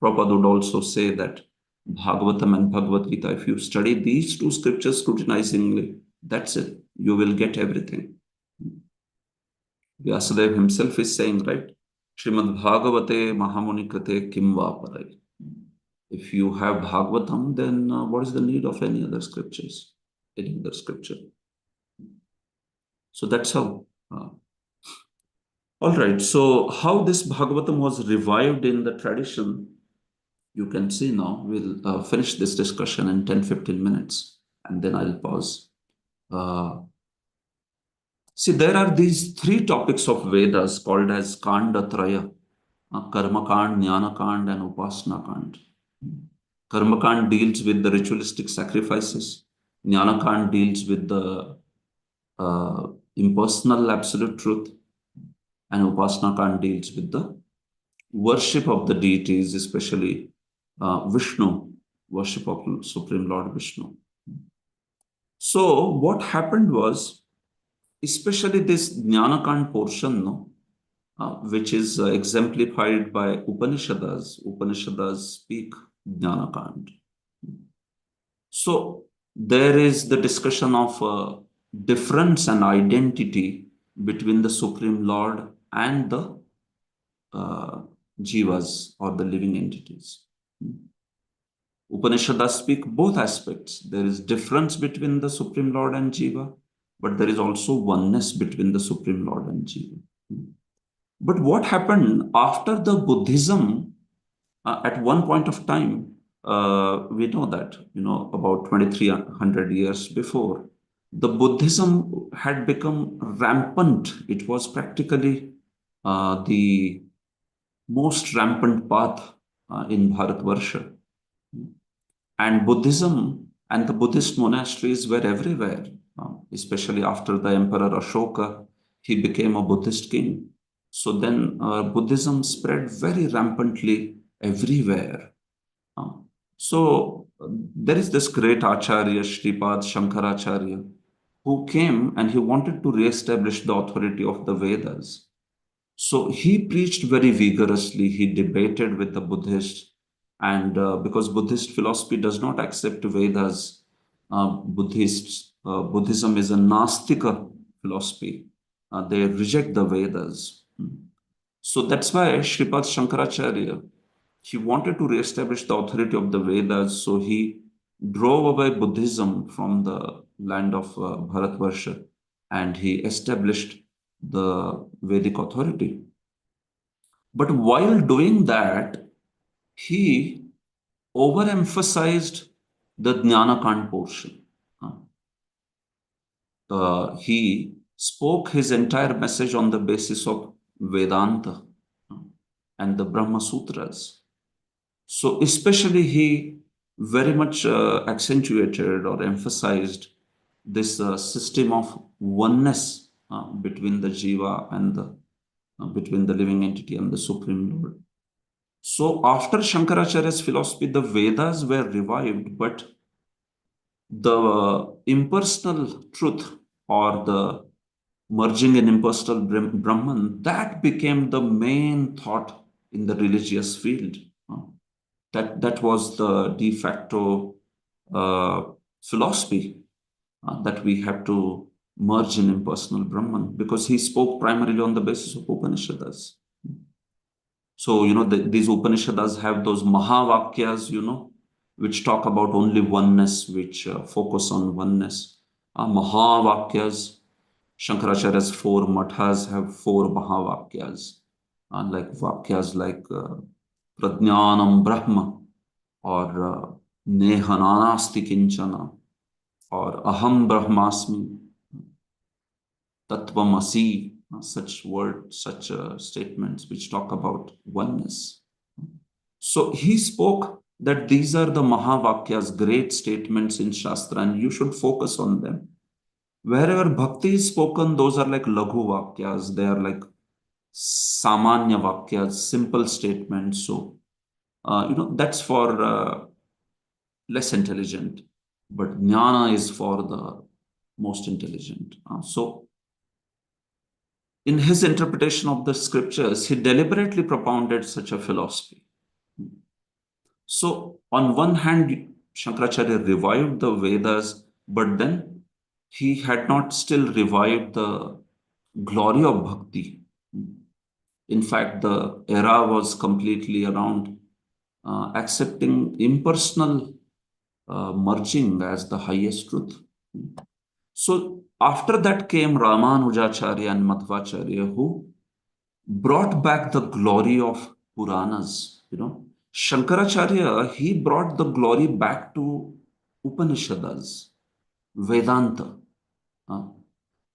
Prabhupada would also say that Bhagavatam and Bhagavad Gita, if you study these two scriptures scrutinizingly, that's it. You will get everything. Vyasadeva himself is saying, right? Srimad Bhagavate Mahamuni Krate Kim Vaparai. If you have Bhagavatam, then what is the need of any other scriptures? Any other scripture? So that's how. All right. So how this Bhagavatam was revived in the tradition, you can see now. We'll finish this discussion in 10-15 minutes, and then I'll pause. See, there are these three topics of Vedas called as Kanda Traya, Karma Kand, Jnana Kand, and Upasana Kand. Karma Kand deals with the ritualistic sacrifices. Jnana Kand deals with the impersonal absolute truth. And Upasana Kand deals with the worship of the deities, especially Vishnu, worship of Supreme Lord Vishnu. So what happened was, especially this Jnana Kand portion, which is exemplified by Upanishads. Upanishads speak Jnana Kand. So there is the discussion of difference and identity between the Supreme Lord and the jivas or the living entities. Upanishads speak both aspects. There is difference between the Supreme Lord and jiva, but there is also oneness between the Supreme Lord and jiva. But what happened after the Buddhism, at one point of time, we know that, about 2300 years before, the Buddhism had become rampant. It was practically the most rampant path in Bharatvarsha. And Buddhism and the Buddhist monasteries were everywhere, especially after the Emperor Ashoka, he became a Buddhist king. So then Buddhism spread very rampantly everywhere. So there is this great Acharya, Shripad Shankaracharya, who came and he wanted to re-establish the authority of the Vedas. So he preached very vigorously. He debated with the Buddhists, and because Buddhist philosophy does not accept Vedas, Buddhism is a Nastika philosophy. They reject the Vedas. So that's why Shripad Shankaracharya, he wanted to re-establish the authority of the Vedas. So he drove away Buddhism from the land of Bharatvarsha, and he established the Vedic authority. But while doing that, he overemphasized the Jnana Kand portion. He spoke his entire message on the basis of Vedanta and the Brahma Sutras. So especially he very much accentuated or emphasized this system of oneness between the jiva and between the living entity and the Supreme Lord. So after Shankaracharya's philosophy, the Vedas were revived, but the impersonal truth or the merging in impersonal Brahman, that became the main thought in the religious field. That was the de facto philosophy that we have to merge in impersonal Brahman, because he spoke primarily on the basis of Upanishads. So, these Upanishads have those Mahavakyas, which talk about only oneness, which focus on oneness. Mahavakyas, Shankaracharya's 4 mathas have 4 Mahavakyas, like Vakyas like Prajnanam Brahma, or Nehananasti Kinchana, or Aham Brahmasmi, Tattvamasi, such words, such statements which talk about oneness. So he spoke that these are the Mahavakyas, great statements in Shastra, and you should focus on them. Wherever Bhakti is spoken, those are like Laghu Vakyas, they are like Samanya Vakyas, simple statements. So that's for less intelligent, but jnana is for the most intelligent. So in his interpretation of the scriptures, he deliberately propounded such a philosophy. So on one hand, Shankaracharya revived the Vedas, but then he had not still revived the glory of bhakti. In fact, the era was completely around accepting impersonal merging as the highest truth. So after that came Ramanujacharya and Madhvacharya, who brought back the glory of Puranas. Shankaracharya, he brought the glory back to Upanishads, Vedanta.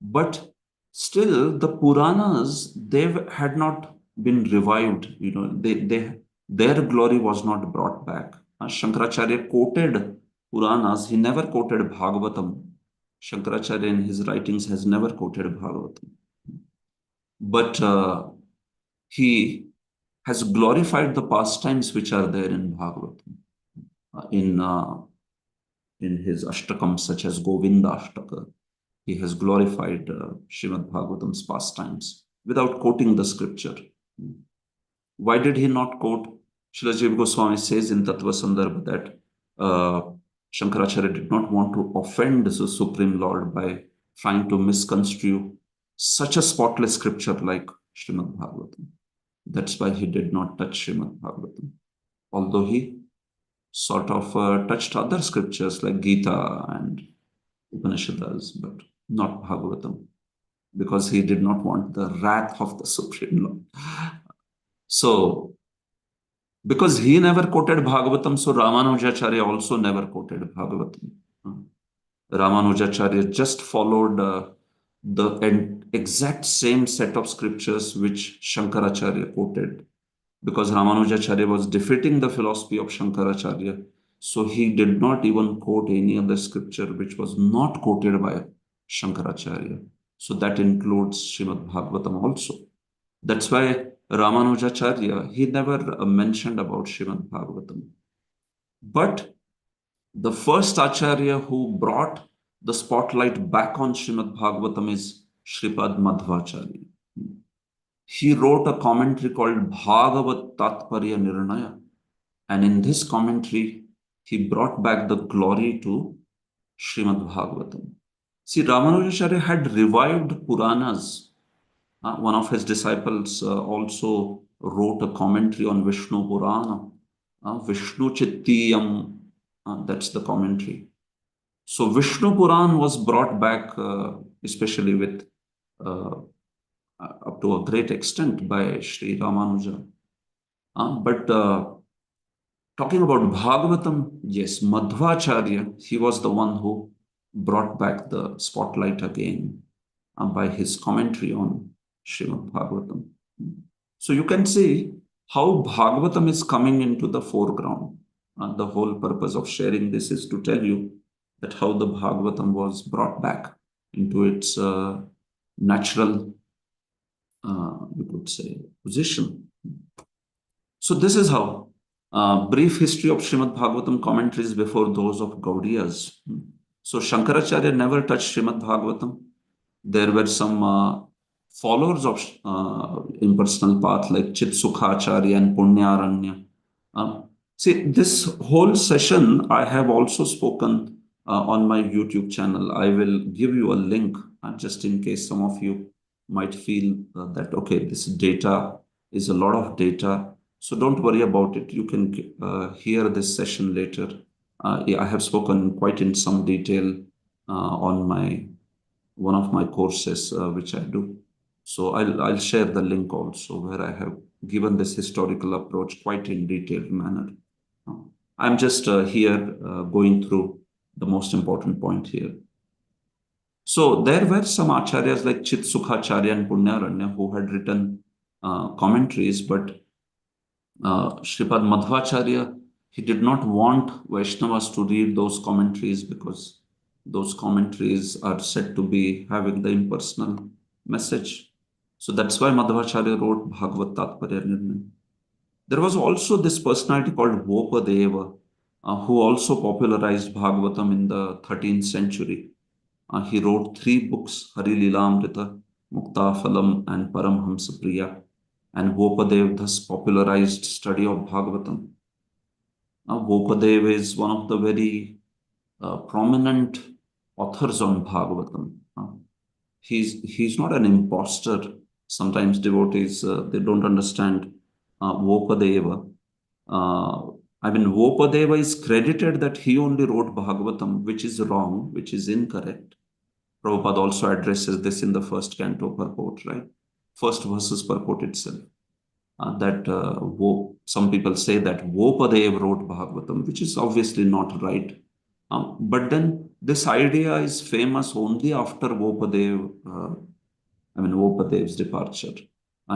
But still, the Puranas, they had not been revived. Their glory was not brought back. Shankaracharya quoted Puranas. He never quoted Bhagavatam. Shankaracharya in his writings has never quoted Bhagavatam. But he has glorified the pastimes which are there in Bhagavatam. In his Ashtakams, such as Govinda Ashtaka, he has glorified Srimad Bhagavatam's pastimes without quoting the scripture. Why did he not quote? Srila Jiva Goswami says in Tattva Sandarbha that Shankaracharya did not want to offend the Supreme Lord by trying to misconstrue such a spotless scripture like Srimad Bhagavatam. That's why he did not touch Srimad Bhagavatam. Although he sort of touched other scriptures like Gita and Upanishads, but not Bhagavatam, because he did not want the wrath of the Supreme Lord. So, because he never quoted Bhagavatam, so Ramanujacharya also never quoted Bhagavatam. Ramanujacharya just followed the exact same set of scriptures which Shankaracharya quoted, because Ramanujacharya was defeating the philosophy of Shankaracharya. So he did not even quote any other scripture which was not quoted by Shankaracharya. So that includes Srimad Bhagavatam also. That's why Ramanujacharya, he never mentioned about Srimad Bhagavatam. But the first Acharya who brought the spotlight back on Srimad Bhagavatam is Shripad Madhvacharya. He wrote a commentary called Bhagavat Tatparya Nirnaya. And in this commentary, he brought back the glory to Srimad Bhagavatam. See, Ramanujacharya had revived Puranas. One of his disciples also wrote a commentary on Vishnu Purana. Vishnu Chittiyam, that's the commentary. So Vishnu Puran was brought back, especially with up to a great extent by Sri Ramanuja. But talking about Bhagavatam, yes, Madhvacharya, he was the one who brought back the spotlight again by his commentary on Srimad Bhagavatam. So you can see how Bhagavatam is coming into the foreground. The whole purpose of sharing this is to tell you that how the Bhagavatam was brought back into its natural, we could say, position. So this is how brief history of Srimad Bhagavatam commentaries before those of Gaudiyas. So Shankaracharya never touched Srimad Bhagavatam. There were some followers of impersonal path like Chitsukhacharya and Punyaranya. See, this whole session I have also spoken on my YouTube channel. I will give you a link just in case some of you might feel that, okay, this data is a lot of data. So don't worry about it. You can hear this session later. I have spoken quite in some detail on one of my courses which I do. So I'll share the link also where I have given this historical approach quite in detailed manner. I'm just here going through the most important point here. So there were some acharyas like Chitsukhacharya and Punyaranya who had written commentaries, but Shripad Madhvacharya, he did not want Vaishnavas to read those commentaries because those commentaries are said to be having the impersonal message. So that's why Madhvacharya wrote Bhagavat Tatparya Nirnaya. There was also this personality called Vopadeva, who also popularized Bhagavatam in the 13th century. He wrote 3 books, Hari Lilamrita, Muktafalam, and Paramhamsa Priya. And Vopadev thus popularized study of Bhagavatam. Now, Vopadev is one of the very prominent authors on Bhagavatam. He's not an imposter. Sometimes devotees, they don't understand Vopadeva. Vopadeva is credited that he only wrote Bhagavatam, which is wrong, which is incorrect. Prabhupada also addresses this in the first canto purport, right? First verses purport itself. Some people say that Vopadev wrote Bhagavatam, which is obviously not right. But then this idea is famous only after Vopadev's departure.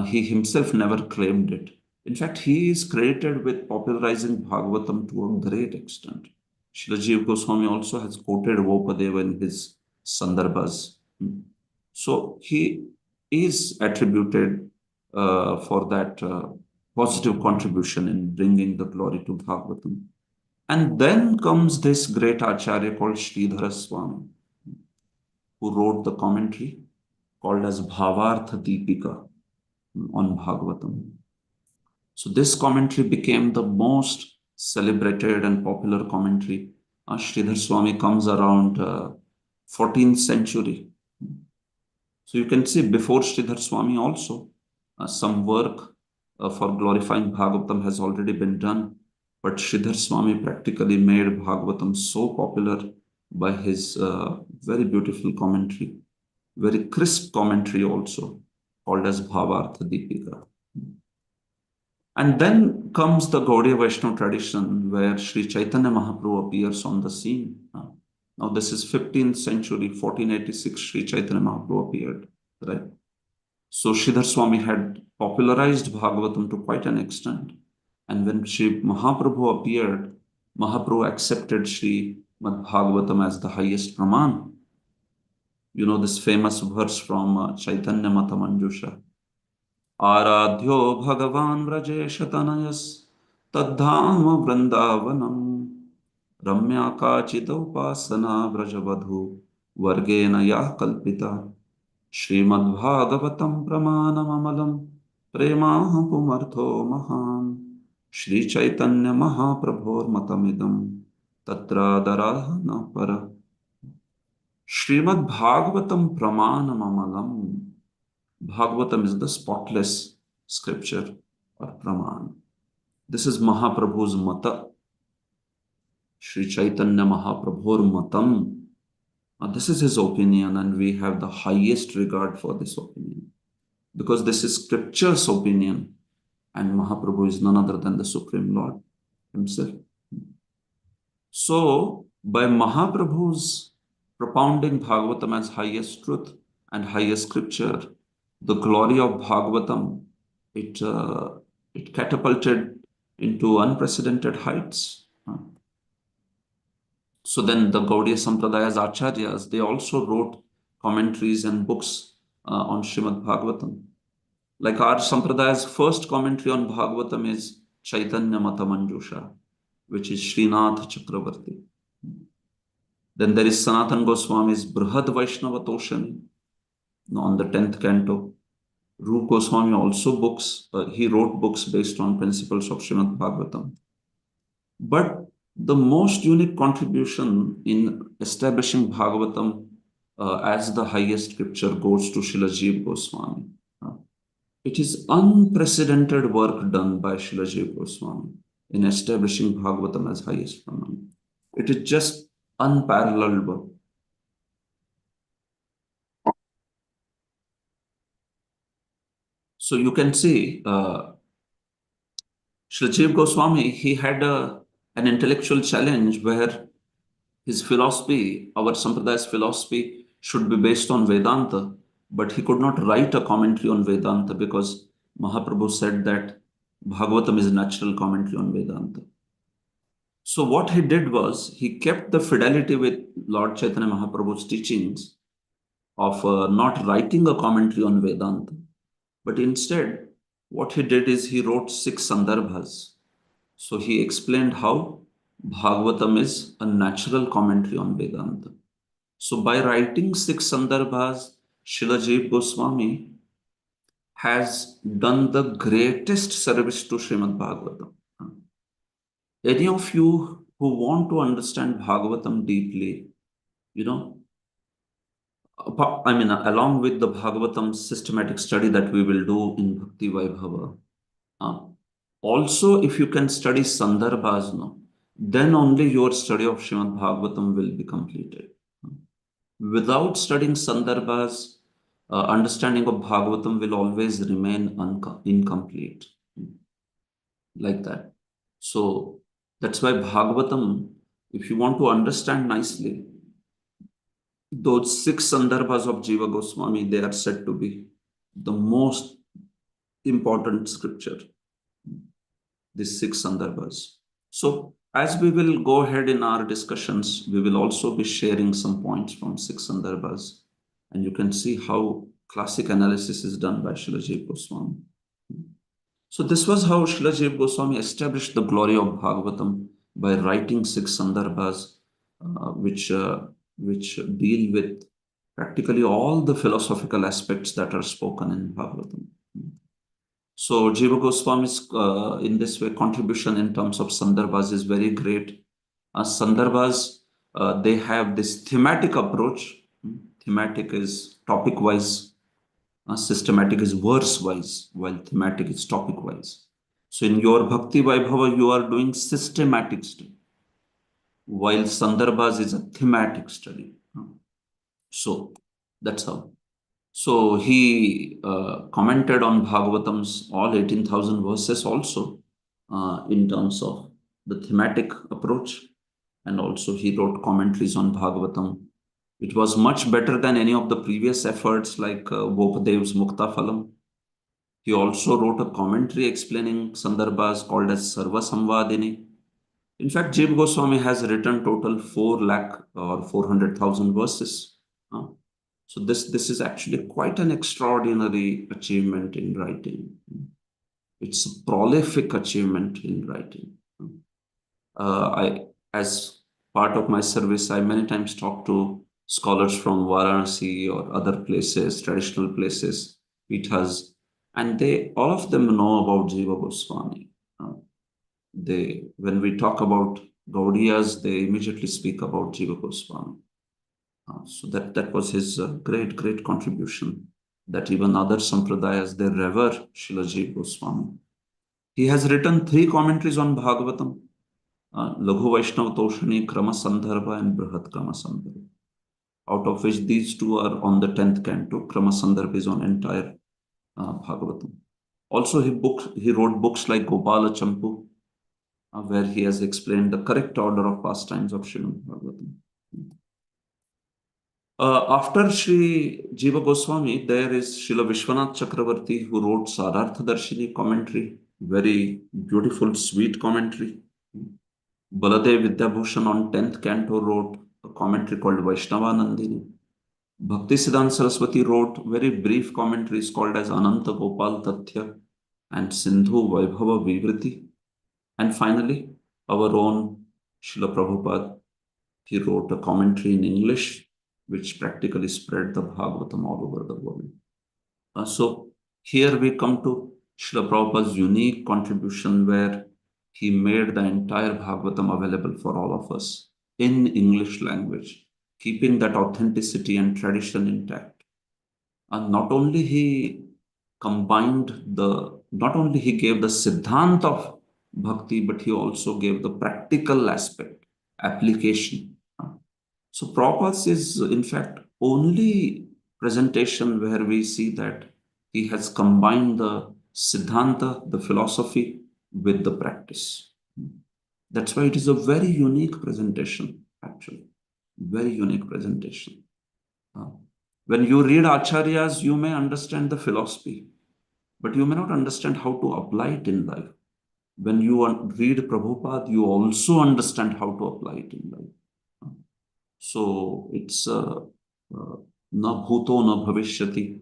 He himself never claimed it. In fact, he is credited with popularizing Bhagavatam to a great extent. Srila Jiva Goswami also has quoted Vopadeva in his Sandarbhas. So he is attributed for that positive contribution in bringing the glory to Bhagavatam. And then comes this great Acharya called Sridhara Swami, who wrote the commentary called as Bhavartha Deepika on Bhagavatam. So this commentary became the most celebrated and popular commentary. Sridhar Swami comes around 14th century. So you can see before Sridhar Swami also, some work for glorifying Bhagavatam has already been done. But Sridhar Swami practically made Bhagavatam so popular by his very beautiful commentary, very crisp commentary also, called as Bhavartha Deepika. And then comes the Gaudiya Vaishnava tradition, where Sri Chaitanya Mahaprabhu appears on the scene. Now this is 15th century, 1486, Sri Chaitanya Mahaprabhu appeared, right? So Sridhar Swami had popularized Bhagavatam to quite an extent. And when Sri Mahaprabhu appeared, Mahaprabhu accepted Sri Mad Bhagavatam as the highest Praman. You know this famous verse from Chaitanya Mata Manjusha. Aradhyo Bhagavan Vrajesha Tanayas Tadhama Vrindavanam Ramya Kachita Upasana Vrajavadhu Vargena Yah Kalpita Srimad Bhagavatam Pramanam Amalam Premaham Pumartho Maham Shri Chaitanya Mahaprabhor Matamidam Tatra Darahana Para Srimad Bhagavatam Pramanam Amalam. Bhagavatam is the spotless scripture or Praman. This is Mahaprabhu's Mata. Shri Chaitanya Mahaprabhor Matam. This is his opinion, and we have the highest regard for this opinion, because this is scripture's opinion, and Mahaprabhu is none other than the Supreme Lord himself. So, by Mahaprabhu's propounding Bhagavatam as highest truth and highest scripture, the glory of Bhagavatam, it catapulted into unprecedented heights. So then the Gaudiya Sampradaya's Acharyas, they also wrote commentaries and books on Srimad Bhagavatam. Like our Sampradaya's first commentary on Bhagavatam is Chaitanya Mata Manjusha, which is Srinath Chakravarti. Then there is Sanatan Goswami's Brihad Vaishnava Toshani on the 10th canto. Rup Goswami also he wrote books based on principles of Srimad Bhagavatam. But the most unique contribution in establishing Bhagavatam as the highest scripture goes to Srila Jiva Goswami. It is unprecedented work done by Srila Jiva Goswami in establishing Bhagavatam as highest Praman. It is just unparalleled work. So you can see Srila Jiva Goswami, he had an intellectual challenge where his philosophy, our Sampradaya's philosophy, should be based on Vedanta, but he could not write a commentary on Vedanta because Mahaprabhu said that Bhagavatam is a natural commentary on Vedanta. So what he did was, he kept the fidelity with Lord Chaitanya Mahaprabhu's teachings of not writing a commentary on Vedanta, but instead what he did is he wrote 6 Sandarbhas. So he explained how Bhagavatam is a natural commentary on Vedanta. So by writing 6 Sandarbhas, Srila Jiva Goswami has done the greatest service to Srimad Bhagavatam. Any of you who want to understand Bhagavatam deeply, you know, along with the Bhagavatam systematic study that we will do in Bhakti Vaibhava, also if you can study Sandarbhas, no, then only your study of Srimad Bhagavatam will be completed. Without studying Sandarbhas, understanding of Bhagavatam will always remain incomplete. Like that. So that's why Bhagavatam, if you want to understand nicely, those 6 Sandarbhas of Jiva Goswami, they are said to be the most important scripture. These 6 Sandarbhas. So as we will go ahead in our discussions, we will also be sharing some points from 6 Sandarbhas. And you can see how classic analysis is done by Srila Jiva Goswami. So this was how Srila Jiva Goswami established the glory of Bhagavatam by writing 6 Sandarbhas, which deal with practically all the philosophical aspects that are spoken in Bhagavatam. So Jiva Goswami's, in this way, contribution in terms of Sandarbhas is very great. Sandarbhas, they have this thematic approach. Thematic is topic-wise. Systematic is verse-wise, while thematic is topic-wise. So in your Bhakti Vaibhava, you are doing systematic study, while Sandarbhas is a thematic study. So that's how. So he commented on Bhagavatam's all 18,000 verses also in terms of the thematic approach. And also he wrote commentaries on Bhagavatam. It was much better than any of the previous efforts like Vopadev's Mukta Phalam. He also wrote a commentary explaining Sandarbhas called as Sarva Samvadini. In fact, Jiva Goswami has written total 4 lakh or 400,000 verses. So this is actually quite an extraordinary achievement in writing. It's a prolific achievement in writing. As part of my service, I many times talk to scholars from Varanasi or other places, traditional places, pithas, and all of them know about Jiva Goswami. When we talk about Gaudiyas, they immediately speak about Jiva Goswami. So that was his great contribution, that even other sampradayas, they revere Srila Jiva Goswami. He has written 3 commentaries on Bhagavatam, Laghu Vaishnava Toshani, Krama Sandarbha, and Brihat Krama Sandarbha, out of which these 2 are on the 10th canto. Krama Sandarbha is on entire Bhagavatam. Also, he wrote books like Gopala Champu, where he has explained the correct order of pastimes of Srimad Bhagavatam. After Sri Jiva Goswami, there is Srila Vishwanath Chakravarti, who wrote Sarartha Darshini commentary, very beautiful, sweet commentary. Baladev Vidyabhushan on 10th canto wrote a commentary called Vaishnavanandini. Bhakti Siddhanta Saraswati wrote very brief commentaries called as Ananta Gopal Tathya and Sindhu Vaibhava Vivriti. And finally, our own Srila Prabhupada, he wrote a commentary in English, which practically spread the Bhagavatam all over the world. So here we come to Srila Prabhupada's unique contribution, where he made the entire Bhagavatam available for all of us in English language, keeping that authenticity and tradition intact. And not only he gave the Siddhant of Bhakti, but he also gave the practical aspect, application. So Prabhupada's is, in fact, only presentation where we see that he has combined the Siddhanta, the philosophy, with the practice. That's why it is a very unique presentation, actually. Very unique presentation. When you read Acharyas, you may understand the philosophy, but you may not understand how to apply it in life. When you read Prabhupada, you also understand how to apply it in life. So it's na bhuto na bhavishyati.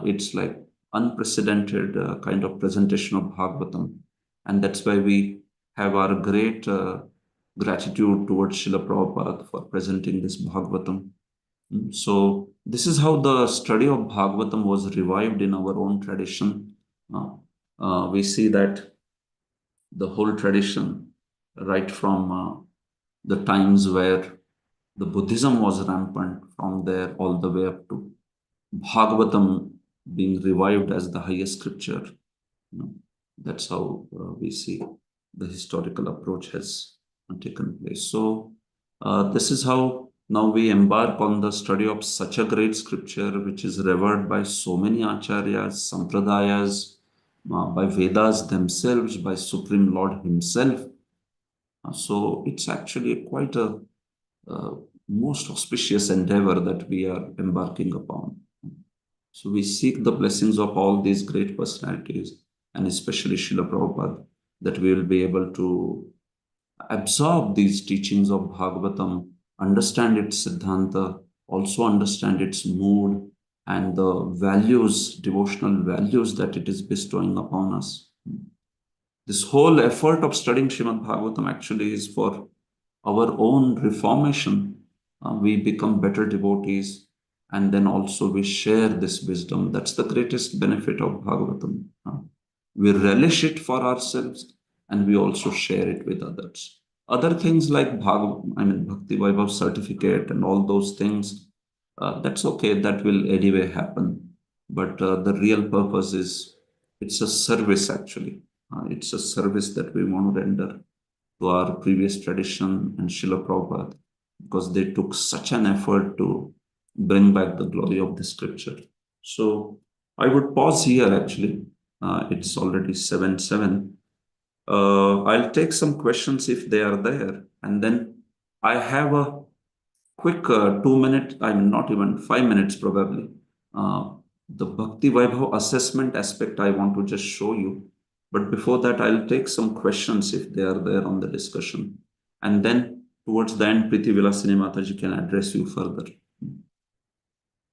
It's like unprecedented kind of presentation of Bhagavatam. And that's why we have our great gratitude towards Srila Prabhupada for presenting this Bhagavatam. So this is how the study of Bhagavatam was revived in our own tradition. We see that the whole tradition, right from the times where the Buddhism was rampant, from there all the way up to Bhagavatam being revived as the highest scripture. That's how we see the historical approach has taken place. So this is how now we embark on the study of such a great scripture, which is revered by so many acharyas, sampradayas, by Vedas themselves, by Supreme Lord himself. So it's actually quite a most auspicious endeavor that we are embarking upon. So we seek the blessings of all these great personalities, and especially Srila Prabhupada, that we will be able to absorb these teachings of Bhagavatam, understand its Siddhanta, also understand its mood and the values, devotional values that it is bestowing upon us. This whole effort of studying Srimad Bhagavatam actually is for our own reformation. We become better devotees, and then also we share this wisdom. That's the greatest benefit of Bhagavatam. We relish it for ourselves, and we also share it with others. Other things like Bhakti Vaibhav certificate and all those things, that's okay, that will anyway happen. But the real purpose is, it's a service actually. It's a service that we want to render to our previous tradition and Srila Prabhupada, because they took such an effort to bring back the glory of the scripture. So I would pause here actually. It's already 7:07. I'll take some questions if they are there, and then I have a quick 2 minute, I mean not even 5 minutes probably. The Bhakti Vaibhav assessment aspect I want to just show you. But before that, I'll take some questions if they are there on the discussion. And then towards the end, Priti Vilasini Mataji can address you further.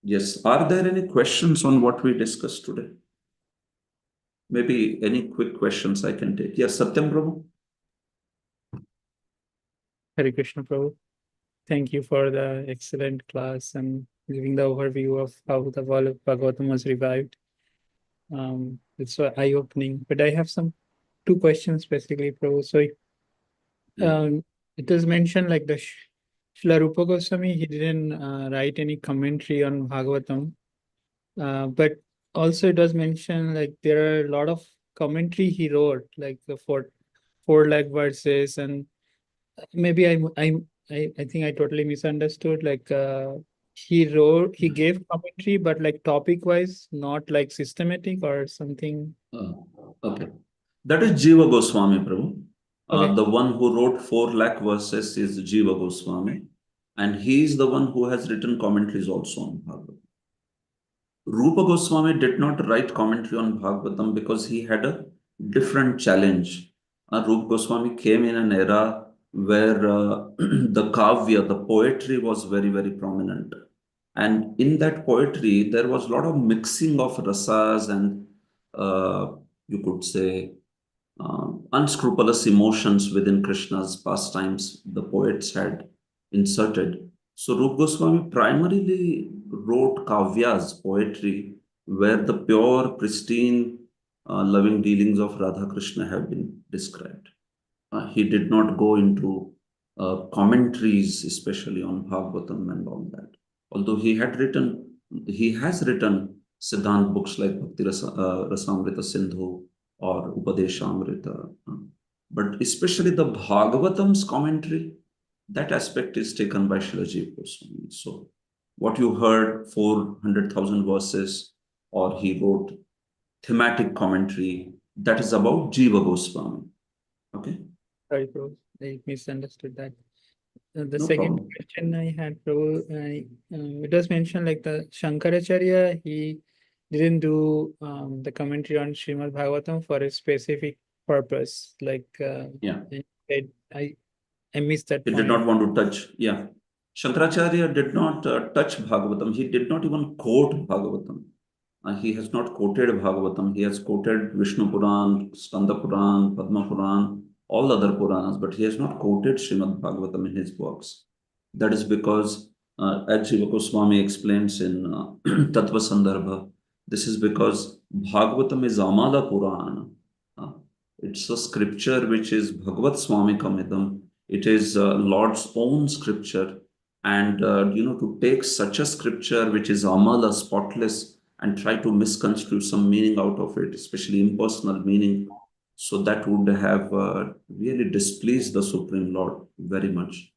Yes, are there any questions on what we discussed today? Maybe any quick questions I can take. Yes, Satyam Prabhu. Hare Krishna Prabhu. Thank you for the excellent class and giving the overview of how the wall of Bhagavatam was revived. It's so eye-opening. But I have some 2 questions specifically, Prabhu. So it is mentioned like the Srila Rupa Goswami, he didn't write any commentary on Bhagavatam. But also it was mentioned like there are a lot of commentary he wrote, like the four lakh verses, and maybe I think I totally misunderstood. Like he gave commentary, but like topic wise, not like systematic or something. Okay. That is Jiva Goswami, Prabhu. Okay. The one who wrote 4 lakh verses is Jiva Goswami, and he is the one who has written commentaries also on Bhagavatam. Rupa Goswami did not write commentary on Bhagavatam because he had a different challenge. Rupa Goswami came in an era where the kavya, the poetry was very, very prominent. And in that poetry, there was a lot of mixing of rasas and you could say unscrupulous emotions within Krishna's pastimes the poets had inserted. So Rupa Goswami primarily wrote kavyas, poetry, where the pure, pristine, loving dealings of Radha Krishna have been described. He did not go into commentaries, especially on Bhagavatam and all that. Although he has written Siddhant books like Bhakti Rasamrita Sindhu or Upadeshamrita. But especially the Bhagavatam's commentary, that aspect is taken by Srila Jiva Goswami. So what you heard, 400,000 verses, or he wrote thematic commentary, that is about Jiva Goswami. Okay? Sorry, Prabhu, I misunderstood that. The No second problem. question I had, Prabhu, it was mentioned like the Shankaracharya, he didn't do the commentary on Srimad Bhagavatam for a specific purpose. Like, Yeah. I missed that He point. did not want to touch. Yeah. Shankaracharya did not touch Bhagavatam. He did not even quote Bhagavatam. He has not quoted Bhagavatam. He has quoted Vishnu Puran, Skanda Puran, Padma Puran, all other Puranas, but he has not quoted Srimad Bhagavatam in his works. That is because, as Jiva Goswami explains in Tattva Sandarbha, this is because Bhagavatam is Amala Purana. Uh, it's a scripture which is Bhagavat Swami Kamidam. It is Lord's own scripture. And, to take such a scripture which is Amala, spotless, and try to misconstrue some meaning out of it, especially impersonal meaning, so that would have really displeased the Supreme Lord very much.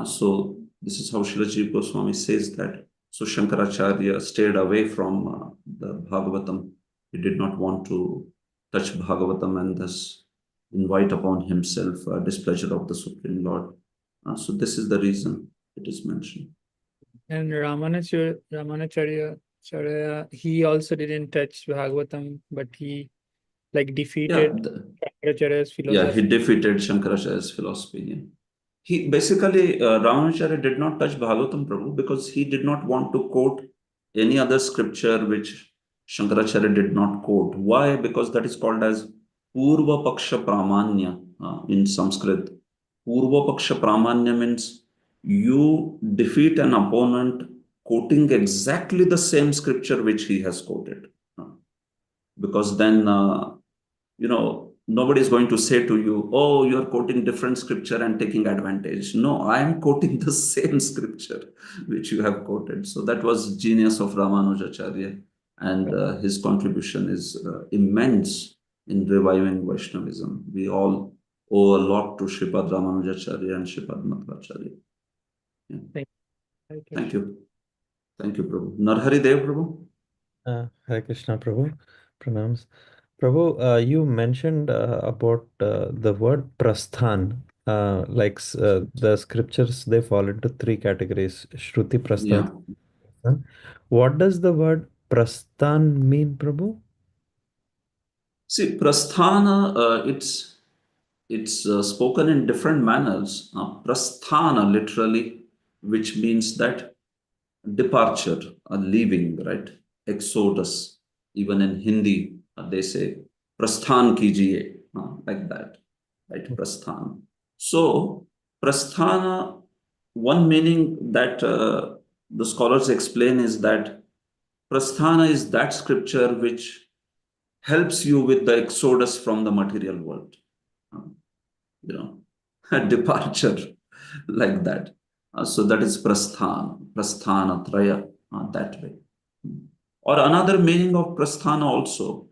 So this is how Srila Jiva Goswami says that. So Shankaracharya stayed away from the Bhagavatam. He did not want to touch Bhagavatam and thus invite upon himself displeasure of the Supreme Lord. So this is the reason it is mentioned. And Ramanacharya, he also didn't touch Bhagavatam, but he defeated Shankaracharya's philosophy. He defeated Shankaracharya's philosophy. Yeah. He basically, Ramanacharya did not touch Bhagavatam Prabhu because he did not want to quote any other scripture which Shankaracharya did not quote. Why? Because that is called as Purva Paksha Pramanya in Sanskrit. Purva Paksha Pramanya means you defeat an opponent quoting exactly the same scripture which he has quoted. Because then nobody is going to say to you, oh, you are quoting different scripture and taking advantage. No, I am quoting the same scripture which you have quoted. So that was genius of Ramanujacharya, and his contribution is immense in reviving Vaishnavism. We all owe a lot to Sripad Ramanujacharya and Sripad Madhvacharya. Yeah. Thank you. Thank you, Prabhu. Narhari Dev, Prabhu. Hare Krishna, Prabhu. Pranams. Prabhu, you mentioned about the word prasthan. The scriptures, they fall into three categories: Shruti, Prasthan. Yeah. What does the word prasthan mean, Prabhu? See, prasthana, it's spoken in different manners. Prasthana, literally, which means that departure, leaving, right? Exodus. Even in Hindi, they say prasthan kijiye, like that, right? Prasthana. So, prasthana, one meaning that the scholars explain is that prasthana is that scripture which helps you with the exodus from the material world. A departure like that. So that is prasthana traya, that way. Or another meaning of prasthana also,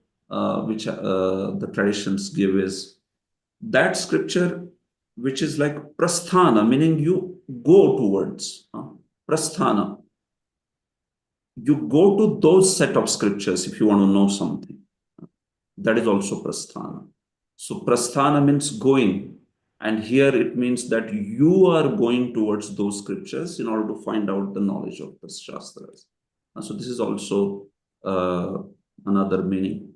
which the traditions give is that scripture which is like prasthana, meaning you go towards. Prasthana. You go to those set of scriptures if you want to know something. That is also prasthana. So prasthana means going. And here it means that you are going towards those scriptures in order to find out the knowledge of the Shastras. So this is also another meaning.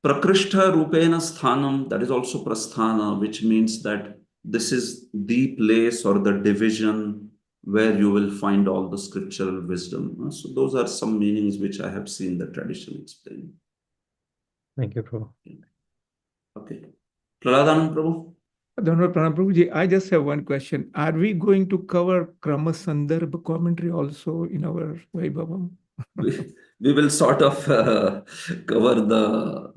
Prakrishta Rupena Sthanam, that is also prasthana, which means that this is the place or the division where you will find all the scriptural wisdom. So those are some meanings which I have seen the tradition explain. Thank you, Prabhu. Okay. Praladanand Prabhu? Dhanwad Pranam Prabhuji, I just have one question. Are we going to cover Krama Sandarbha commentary also in our Vaibhavam? We will sort of cover the,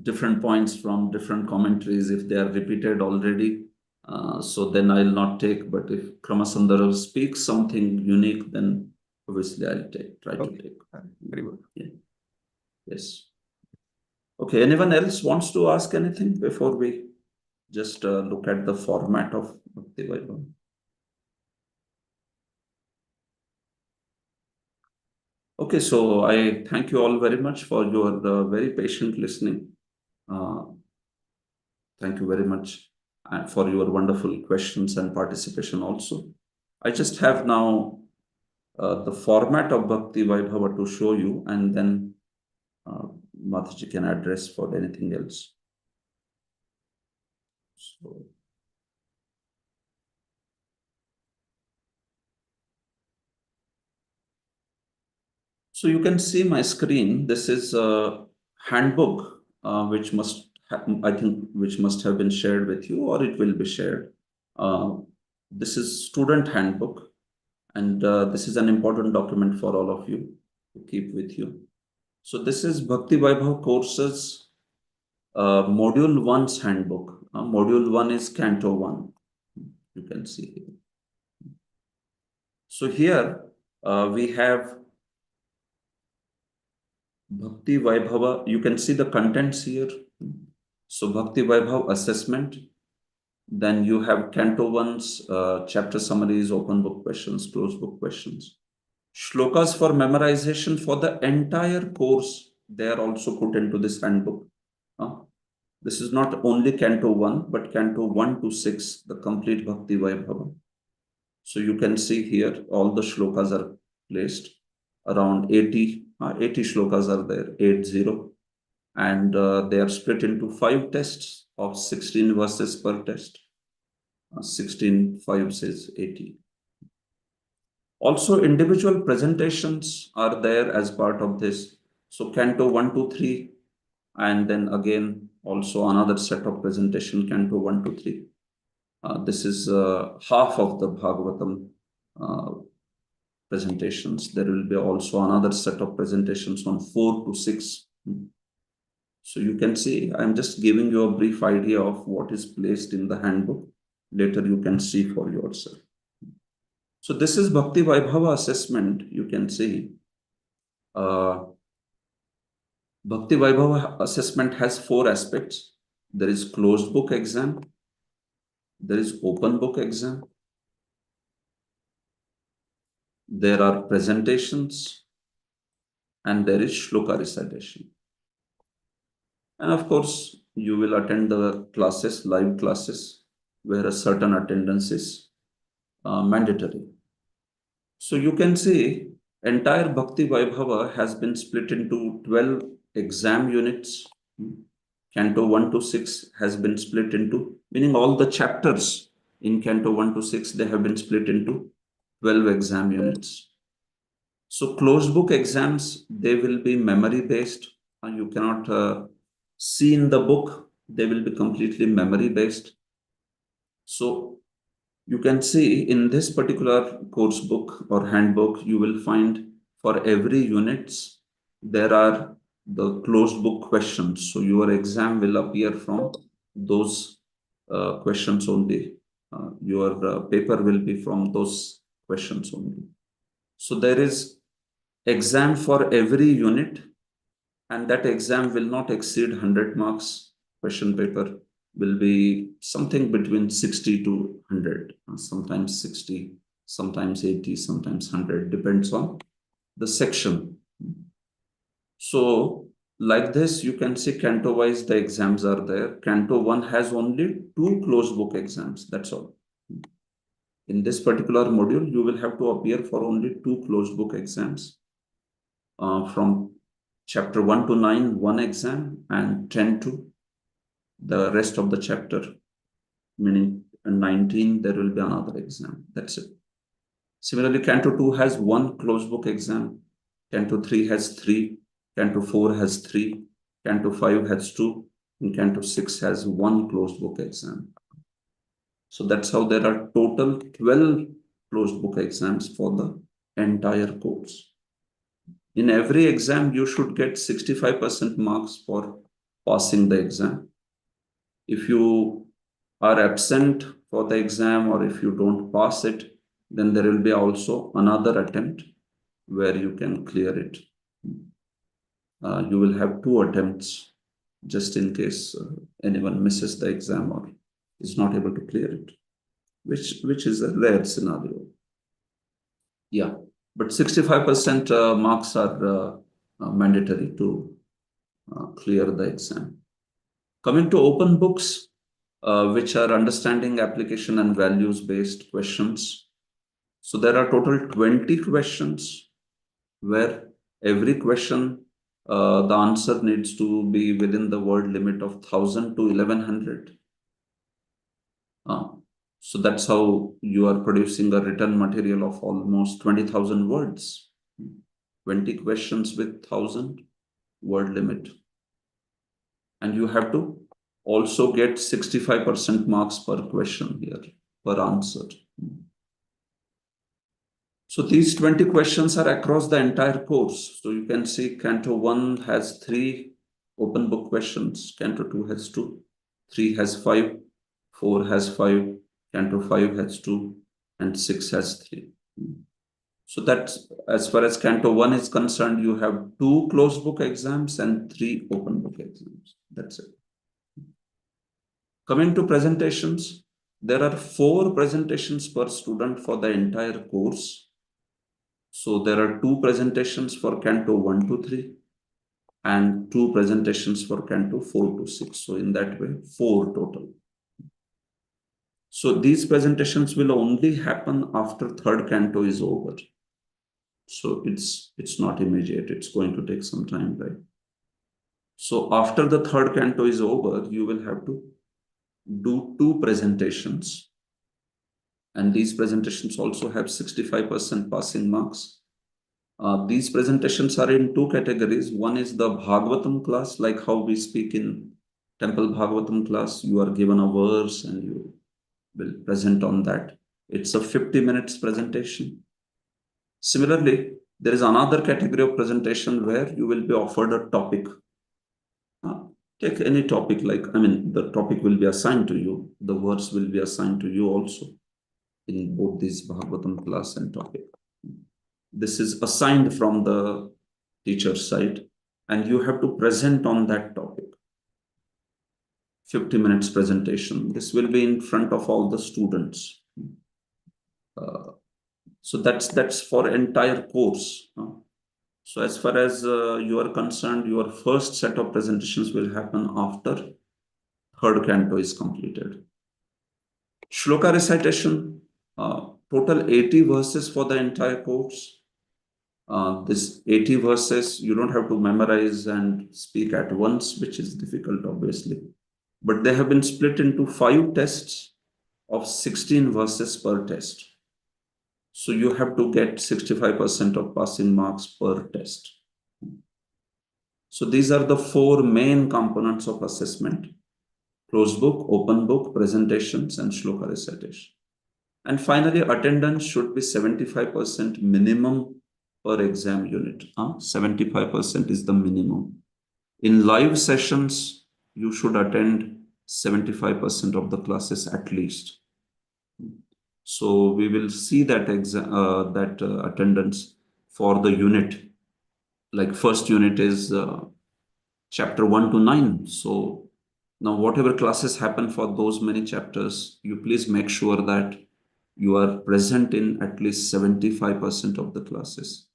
different points from different commentaries if they are repeated already. So then I'll not take, but if Krama Sandarbha speaks something unique, then obviously I'll try to take. Very good. Yeah. Yes. Okay, anyone else wants to ask anything before we just look at the format of Bhakti Vaibhav? Okay, so I thank you all very much for your very patient listening. Thank you very much for your wonderful questions and participation also. I just have now the format of Bhakti Vaibhava to show you, and then Mataji can address for anything else. So you can see my screen. This is a handbook, which must have been shared with you, or it will be shared. This is student handbook, and this is an important document for all of you to keep with you. So this is Bhakti Vaibhav courses, module 1's handbook. Module 1 is Canto 1. You can see here. So here we have Bhakti Vaibhava. You can see the contents here. So Bhakti Vaibhav assessment. Then you have Canto 1's chapter summaries, open book questions, closed book questions. Shlokas for memorization for the entire course, they are also put into this handbook. This is not only Canto 1, but Canto 1 to 6, the complete Bhakti Vaibhava. So you can see here, all the shlokas are placed. Around 80 shlokas are there, 80. And they are split into 5 tests of 16 verses per test. 16, 5 says 80. Also, individual presentations are there as part of this. So Canto 1 to 3, and then again, also another set of presentation, Canto 1 to 3. This is half of the Bhagavatam presentations. There will be also another set of presentations on 4 to 6. So you can see, I'm just giving you a brief idea of what is placed in the handbook. Later you can see for yourself. So this is Bhakti Vaibhava assessment. You can see Bhakti Vaibhava assessment has 4 aspects. There is closed book exam. There is open book exam. There are presentations. And there is shloka recitation. And of course, you will attend the classes, live classes, where a certain attendance is mandatory. So you can see entire Bhakti Vaibhava has been split into 12 exam units. Canto 1 to 6 has been split into, meaning all the chapters in Canto 1 to 6, they have been split into 12 exam units. So closed book exams, they will be memory based. You cannot see in the book, they will be completely memory based. So you can see in this particular course book or handbook, you will find for every units, there are the closed book questions. So your exam will appear from those questions only. Your paper will be from those questions only. So there is exam for every unit, and that exam will not exceed 100 marks. Question paper will be something between 60 to 100, sometimes 60, sometimes 80, sometimes 100, depends on the section. So like this, you can see Canto wise the exams are there. Canto 1 has only 2 closed book exams, that's all. In this particular module, you will have to appear for only 2 closed book exams. From chapter 1 to 9, 1 exam, and 10 to the rest of the chapter, meaning 19, there will be another exam. That's it. Similarly, Canto 2 has 1 closed book exam. Canto 3 has 3. Canto 4 has 3. Canto 5 has 2. And Canto 6 has 1 closed book exam. So that's how there are total 12 closed book exams for the entire course. In every exam, you should get 65% marks for passing the exam. If you are absent for the exam, or if you don't pass it, then there will be also another attempt where you can clear it. You will have 2 attempts just in case anyone misses the exam or is not able to clear it, which is a rare scenario. Yeah, but 65% marks are mandatory to clear the exam. Coming to open books, which are understanding, application, and values based questions. So there are total 20 questions where every question, the answer needs to be within the word limit of 1000 to 1100. So that's how you are producing a written material of almost 20,000 words. 20 questions with 1,000 word limit. And you have to also get 65% marks per question here, per answer. So these 20 questions are across the entire course. So you can see Canto 1 has 3 open book questions, Canto 2 has 2, 3 has 5, 4 has 5, Canto 5 has 2, and 6 has 3. So that's, as far as Canto 1 is concerned, you have 2 closed book exams and 3 open book exams. That's it. Coming to presentations, there are 4 presentations per student for the entire course. So there are 2 presentations for Canto 1 to 3 and 2 presentations for Canto 4 to 6. So in that way, 4 total. So these presentations will only happen after 3rd Canto is over. So it's not immediate. It's going to take some time, right? So after the 3rd Canto is over, you will have to do 2 presentations. And these presentations also have 65% passing marks. These presentations are in 2 categories. One is the Bhagavatam class, like how we speak in Temple Bhagavatam class. You are given a verse and you will present on that. It's a 50 minutes presentation. Similarly, there is another category of presentation where you will be offered a topic. Take any topic, the topic will be assigned to you. The words will be assigned to you also in both these Bhagavatam class and topic. This is assigned from the teacher's side, and you have to present on that topic. 50 minutes presentation. This will be in front of all the students. So that's for entire course. So as far as you are concerned, your first set of presentations will happen after 3rd Canto is completed. Shloka recitation, total 80 verses for the entire course. This 80 verses, you don't have to memorize and speak at once, which is difficult, obviously. But they have been split into 5 tests of 16 verses per test. So you have to get 65% of passing marks per test. So these are the 4 main components of assessment: closed book, open book, presentations, and shloka recitation. And finally, attendance should be 75% minimum per exam unit. 75% is the minimum. In live sessions, you should attend 75% of the classes at least. So we will see that attendance for the unit. Like first unit is chapter 1 to 9. So now whatever classes happen for those many chapters, you please make sure that you are present in at least 75% of the classes.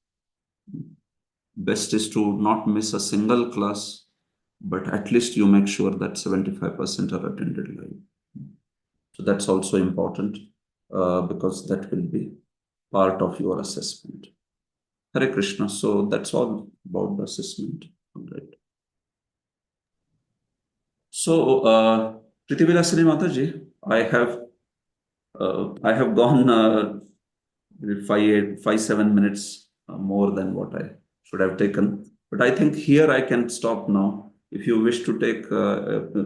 Best is to not miss a single class, but at least you make sure that 75% are attended live. So that's also important because that will be part of your assessment. Hare Krishna. So that's all about the assessment. All right. So, Prithvilasini Mataji, I have gone 5-7 minutes more than what I should have taken. But I think here I can stop now. If you wish to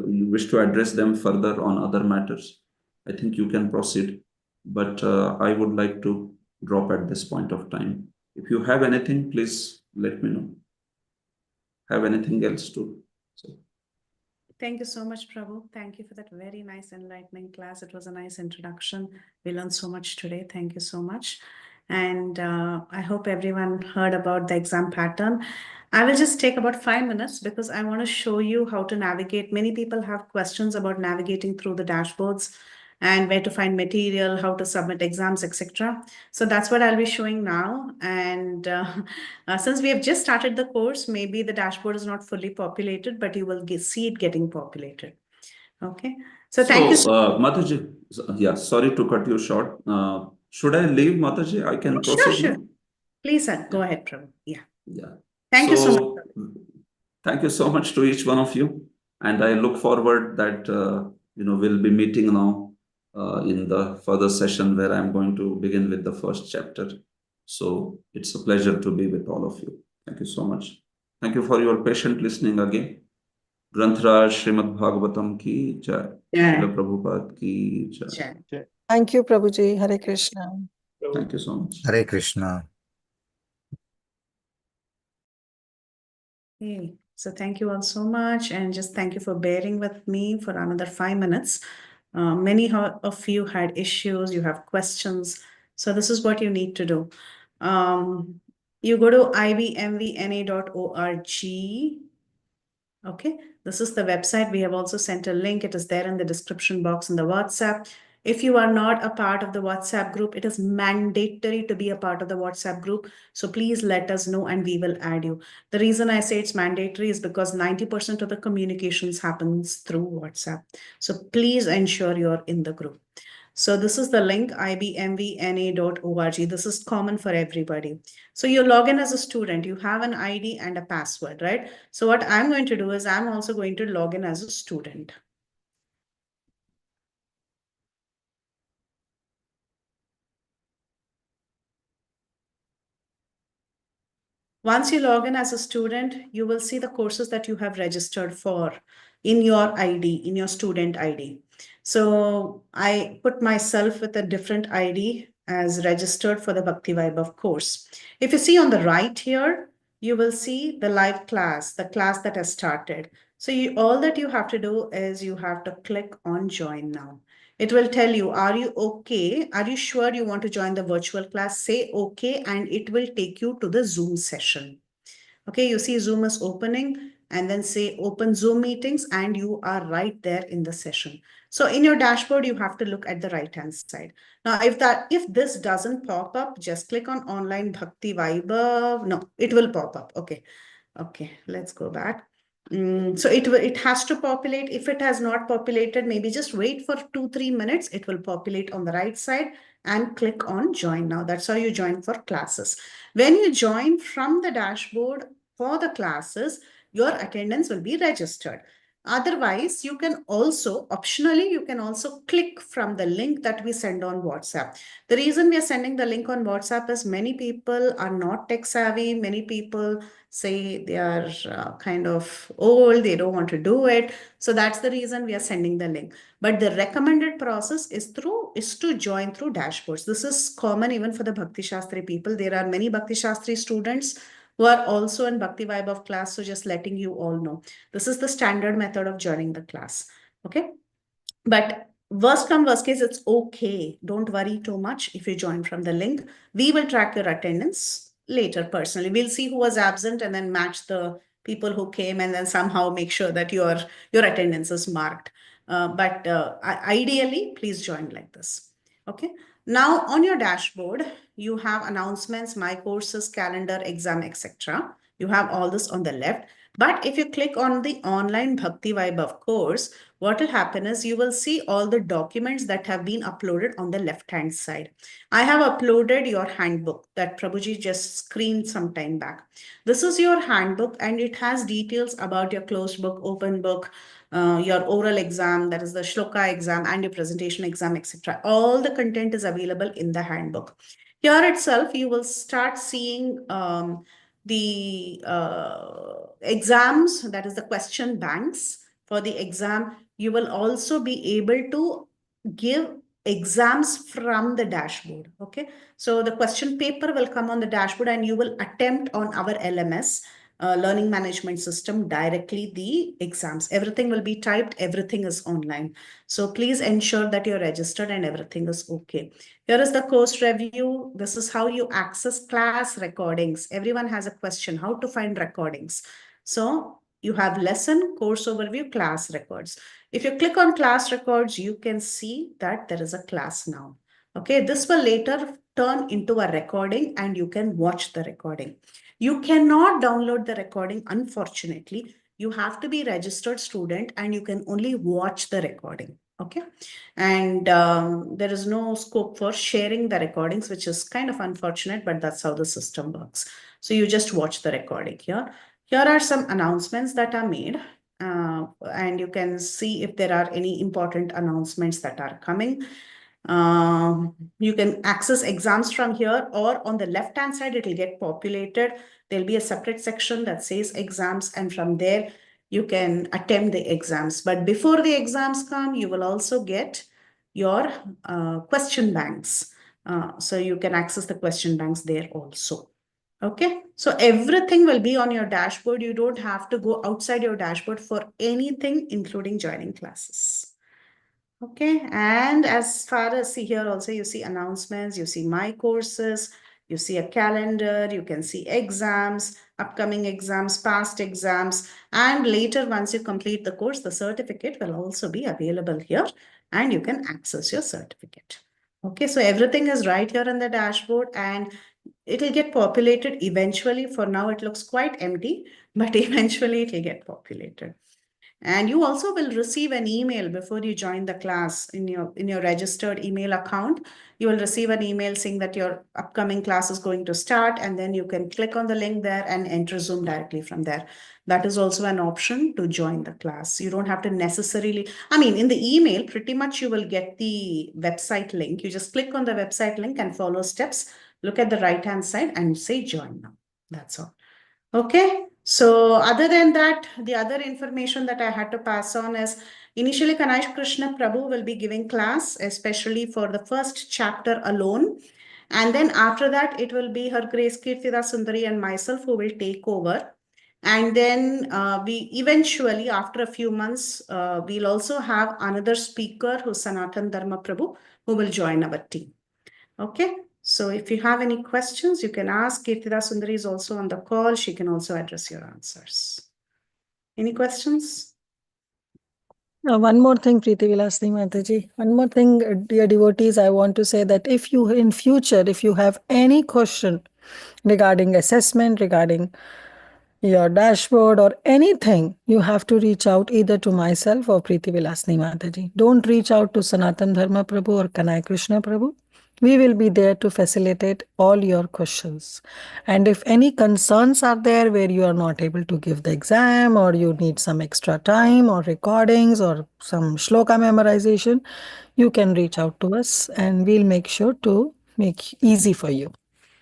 you wish to address them further on other matters, I think you can proceed. But I would like to drop at this point of time. If you have anything, please let me know. Have anything else to say? Thank you so much, Prabhu. Thank you for that very nice enlightening class. It was a nice introduction. We learned so much today. Thank you so much. And I hope everyone heard about the exam pattern. I will just take about 5 minutes because I want to show you how to navigate. Many people have questions about navigating through the dashboards and where to find material, how to submit exams, etc. So that's what I'll be showing now. And since we have just started the course, maybe the dashboard is not fully populated, but you will see it getting populated. Okay. So thank you. Mataji, yeah, sorry to cut you short. Should I leave, Mataji? I can proceed. Sure. Now? Please, sir, go ahead, Prabhu. Yeah. Thank you so much. Thank you so much to each one of you. And I look forward that, we'll be meeting now in the further session where I'm going to begin with the first chapter. So it's a pleasure to be with all of you. Thank you so much. Thank you for your patient listening again. Granth Raj Srimad Bhagavatam ki jai. Yeah. Srila Prabhupada ki jai. Sure. Thank you, Prabhuji. Hare Krishna. Thank you so much. Hare Krishna. Okay. So thank you all so much, and just thank you for bearing with me for another 5 minutes. Many of you had issues, you have questions. So this is what you need to do. You go to ibmvna.org. Okay, this is the website. We have also sent a link. It is there in the description box in the WhatsApp. If you are not a part of the WhatsApp group, it is mandatory to be a part of the WhatsApp group. So please let us know and we will add you. The reason I say it's mandatory is because 90% of the communications happens through WhatsApp. So please ensure you're in the group. So this is the link, ibmvna.org. This is common for everybody. So you log in as a student, you have an ID and a password, right? So what I'm going to do is I'm also going to log in as a student. Once you log in as a student, you will see the courses that you have registered for in your ID, in your student ID. So I put myself with a different ID as registered for the Bhakti Vaibhav course. If you see on the right here, you will see the live class, the class that has started. So all that you have to do is you have to click on join now. It will tell you, are you okay? Are you sure you want to join the virtual class? Say okay, and it will take you to the Zoom session. Okay, you see Zoom is opening, and then say open Zoom meetings, and you are right there in the session. So in your dashboard, you have to look at the right-hand side. Now, if this doesn't pop up, just click on online Bhakti Vaibhav. No, it will pop up. Okay, let's go back. So it has to populate. If it has not populated, maybe just wait for 2-3 minutes. It will populate on the right side and click on join now. That's how you join for classes. When you join from the dashboard for the classes, your attendance will be registered. Otherwise, you can also, optionally, you can also click from the link that we send on WhatsApp. The reason we are sending the link on WhatsApp is many people are not tech savvy. Many people say they are kind of old, they don't want to do it. So that's the reason we are sending the link. But the recommended process is to join through dashboards. This is common even for the Bhakti Shastri people. There are many Bhakti Shastri students who are also in Bhakti Vaibhav class. So just letting you all know, this is the standard method of joining the class. Okay. But worst come worst case, it's okay. Don't worry too much if you join from the link. We will track your attendance later personally. We'll see who was absent and then match the people who came and then somehow make sure that your attendance is marked. But ideally, please join like this. Okay. Now on your dashboard, you have announcements, my courses, calendar, exam, etc. You have all this on the left. But if you click on the online Bhakti Vaibhav course, what will happen is you will see all the documents that have been uploaded on the left-hand side. I have uploaded your handbook that Prabhuji just screened some time back. This is your handbook and it has details about your closed book, open book, your oral exam, that is the shloka exam, and your presentation exam, etc. All the content is available in the handbook. Here itself, you will start seeing the exams, that is the question banks for the exam. You will also be able to give exams from the dashboard. Okay, so the question paper will come on the dashboard and you will attempt on our LMS, learning management system, directly the exams. Everything will be typed, everything is online. So please ensure that you're registered and everything is okay. Here is the course review. This is how you access class recordings. Everyone has a question, how to find recordings. So you have lesson, course overview, class records. If you click on class records, you can see that there is a class now. Okay, this will later turn into a recording and you can watch the recording. You cannot download the recording, unfortunately. You have to be a registered student and you can only watch the recording. Okay, and there is no scope for sharing the recordings, which is kind of unfortunate, but that's how the system works. So you just watch the recording here. Here are some announcements that are made. And you can see if there are any important announcements that are coming. You can access exams from here, or on the left-hand side, it will get populated. There'll be a separate section that says exams, and from there, you can attempt the exams. But before the exams come, you will also get your question banks. So you can access the question banks there also. Okay, so everything will be on your dashboard. You don't have to go outside your dashboard for anything, including joining classes. Okay, and as far as see here also, you see announcements, you see my courses, you see a calendar, you can see exams, upcoming exams, past exams, and later once you complete the course, the certificate will also be available here and you can access your certificate. Okay, so everything is right here on the dashboard and it will get populated eventually. For now, it looks quite empty, but eventually it will get populated. And you also will receive an email before you join the class in your registered email account. You will receive an email saying that your upcoming class is going to start, and then you can click on the link there and enter Zoom directly from there. That is also an option to join the class. You don't have to necessarily, I mean, in the email, pretty much you will get the website link. You just click on the website link and follow steps. Look at the right-hand side and say join now. That's all. Okay, so other than that, the other information that I had to pass on is initially Kanai Krishna Prabhu will be giving class, especially for the first chapter alone. And then after that, it will be Her Grace Kirtida Sundari and myself who will take over. And then we eventually, after a few months, we'll also have another speaker who's Sanatan Dharma Prabhu who will join our team. Okay. So if you have any questions, you can ask. Kirtida Sundari is also on the call. She can also address your answers. Any questions? One more thing, Preeti Vilasni Mataji. One more thing, dear devotees, I want to say that if you in future, if you have any question regarding assessment, regarding your dashboard or anything, you have to reach out either to myself or Preeti Vilasni Mataji. Don't reach out to Sanatan Dharma Prabhu or Kanai Krishna Prabhu. We will be there to facilitate all your questions. And if any concerns are there where you are not able to give the exam or you need some extra time or recordings or some shloka memorization, you can reach out to us and we'll make sure to make easy for you.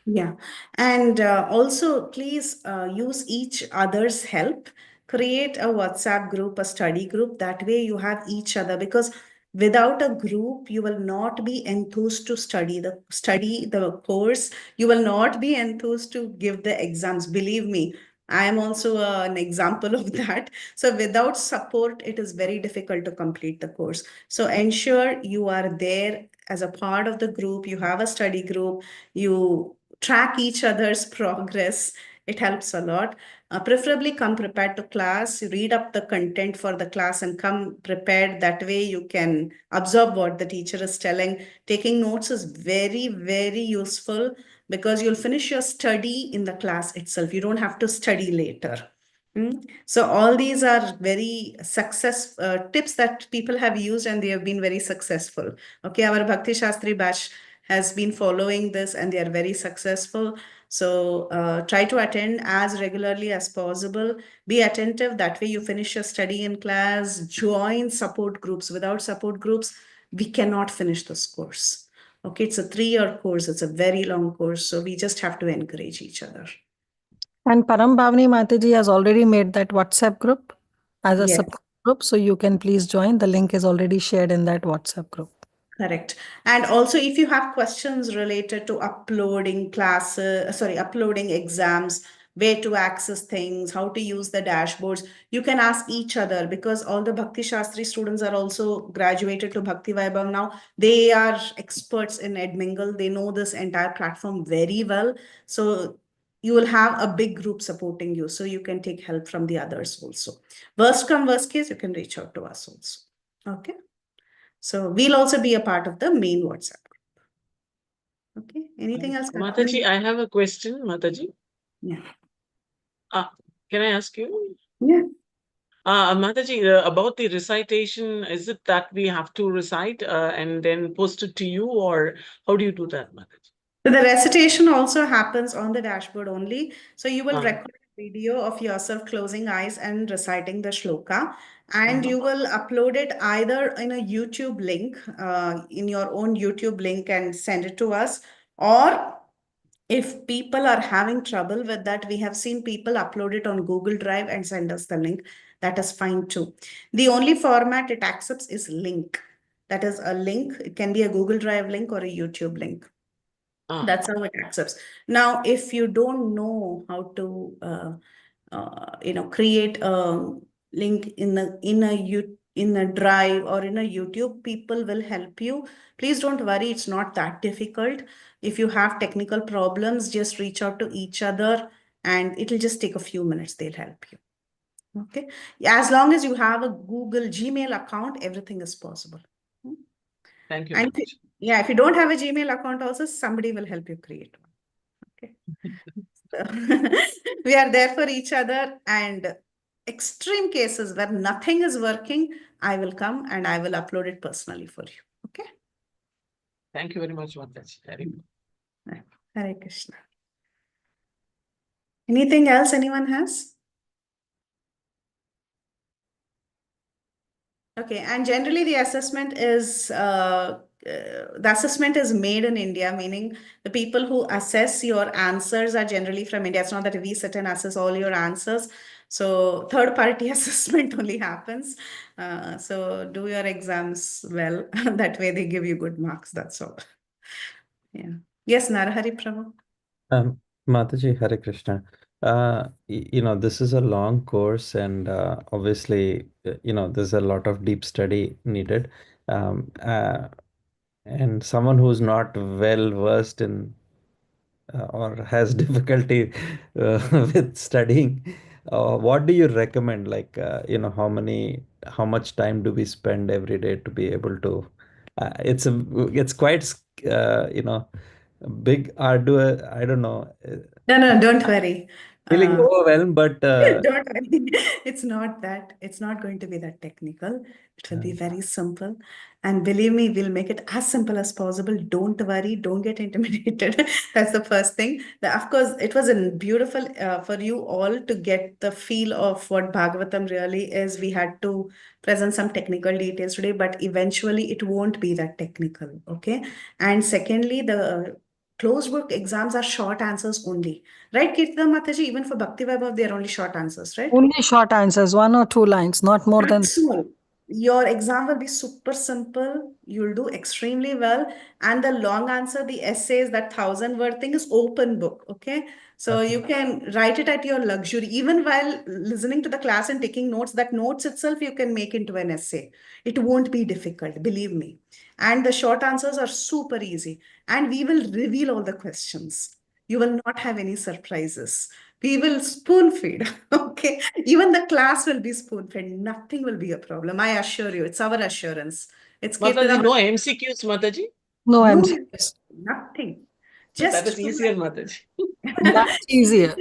Yeah, and also please use each other's help. Create a WhatsApp group, a study group. That way you have each other, because without a group, you will not be enthused to study the course. You will not be enthused to give the exams. Believe me, I am also an example of that. So without support, it is very difficult to complete the course. So ensure you are there as a part of the group. You have a study group. You track each other's progress. It helps a lot. Preferably come prepared to class, read up the content for the class and come prepared. That way you can absorb what the teacher is telling. Taking notes is very, very useful because you'll finish your study in the class itself. You don't have to study later. So all these are very tips that people have used and they have been very successful. Okay, our Bhakti Shastri batch has been following this and they are very successful. So try to attend as regularly as possible. Be attentive. That way you finish your study in class. Join support groups. Without support groups, we cannot finish this course. Okay, it's a 3-year course. It's a very long course. So we just have to encourage each other. And Param Bhavani Mataji has already made that WhatsApp group as a Yes. sub group. So you can please join. The link is already shared in that WhatsApp group. Correct. And also, if you have questions related to uploading classes, uploading exams, where to access things, how to use the dashboards, you can ask each other, because all the Bhakti Shastri students are also graduated to Bhakti Vaibhav now. They are experts in Edmingle. They know this entire platform very well. So you will have a big group supporting you. So you can take help from the others also. Worst come, worst case, you can reach out to us also. Okay. So we'll also be a part of the main WhatsApp group. Okay. Anything else? Mataji, I have a question, Mataji. Yeah. Can I ask you? Yeah. Mataji, about the recitation, is it that we have to recite and then post it to you, or how do you do that, Mataji? So the recitation also happens on the dashboard only. So you will record a video of yourself closing eyes and reciting the shloka. and you will upload it either in a YouTube link, in your own YouTube link, and send it to us. Or if people are having trouble with that, we have seen people upload it on Google Drive and send us the link. That is fine too. The only format it accepts is link. That is a link. It can be a Google Drive link or a YouTube link. That's how it accepts. Now, if you don't know how to, create a link in a drive or in a YouTube, people will help you. Please don't worry, it's not that difficult. If you have technical problems, just reach out to each other and it'll just take a few minutes. They'll help you. Okay. As long as you have a Google Gmail account, everything is possible. Thank you And very much. yeah, if you don't have a Gmail account also, somebody will help you create one. Okay. So we are there for each other, and extreme cases where nothing is working, I will come and I will upload it personally for you. Okay. Thank you very much, Mataji. Very good. Hare Krishna. Anything else anyone has? Okay, and generally the assessment is made in India, meaning the people who assess your answers are generally from India. It's not that we sit and assess all your answers. So third-party assessment only happens. So do your exams well. That way they give you good marks. That's all. Yeah. Yes, Narahari Prabhu. Mataji, Hare Krishna. This is a long course, and obviously, there's a lot of deep study needed. And someone who's not well versed in or has difficulty with studying, what do you recommend? Like, how much time do we spend every day to be able to? It's quite, big, arduous. I don't know. No, don't worry. Feeling overwhelmed, but Don't worry. It's not that. It's not going to be that technical. It will be very simple. And believe me, we'll make it as simple as possible. Don't worry. Don't get intimidated. That's the first thing. Of course, it was beautiful for you all to get the feel of what Bhagavatam really is. We had to present some technical details today, but eventually it won't be that technical. Okay. And secondly, the closed book exams are short answers only. Right, Kirtana Mataji? Even for Bhakti Vaibhav, they are only short answers, right? Only short answers, 1 or 2 lines, not more than. That's all. Your exam will be super simple. You'll do extremely well. And the long answer, the essays, that 1,000-word thing is open book. Okay. So you can write it at your luxury. Even while listening to the class and taking notes, that notes itself you can make into an essay. It won't be difficult, believe me. And the short answers are super easy. And we will reveal all the questions. You will not have any surprises. We will spoon feed. Okay. Even the class will be spoon fed. Nothing will be a problem. I assure you. It's our assurance. It's Mataji, Kirtana. no MCQs, Mataji? No No, MCQs. nothing. But that Just is easier, Mataji. Much easier.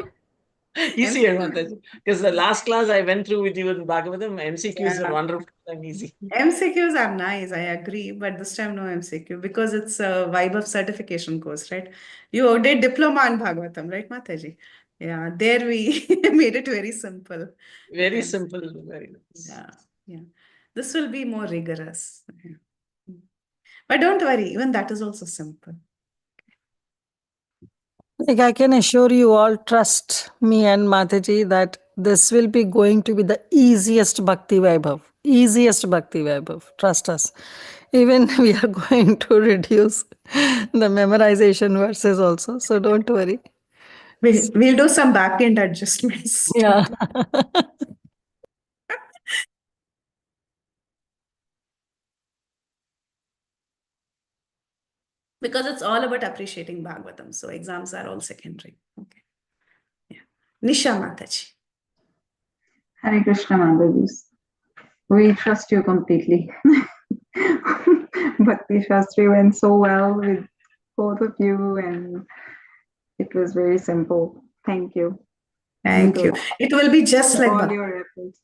Easier, Mataji. Because the last class I went through with you in Bhagavatam, MCQs are Yeah. wonderful and easy. MCQs are nice, I agree, but this time no MCQ because it's a Vaibhav certification course, right? You did diploma in Bhagavatam, right, Mataji? Yeah, there we made it very simple. Very Yes. simple, very nice. Yeah. This will be more rigorous. Yeah. But don't worry, even that is also simple. Like I can assure you all, trust me and Mataji that this will be going to be the easiest Bhakti Vaibhav. Easiest Bhakti Vaibhav. Trust us. Even we are going to reduce the memorization verses also. So don't worry. We'll do some back-end adjustments. Yeah. Because it's all about appreciating Bhagavatam. So exams are all secondary. Okay. Yeah. Nisha Mataji. Hare Krishna Mataji. We trust you completely. Bhakti Shastri went so well with both of you, and it was very simple. Thank you. Thank you. It will be just like all your efforts.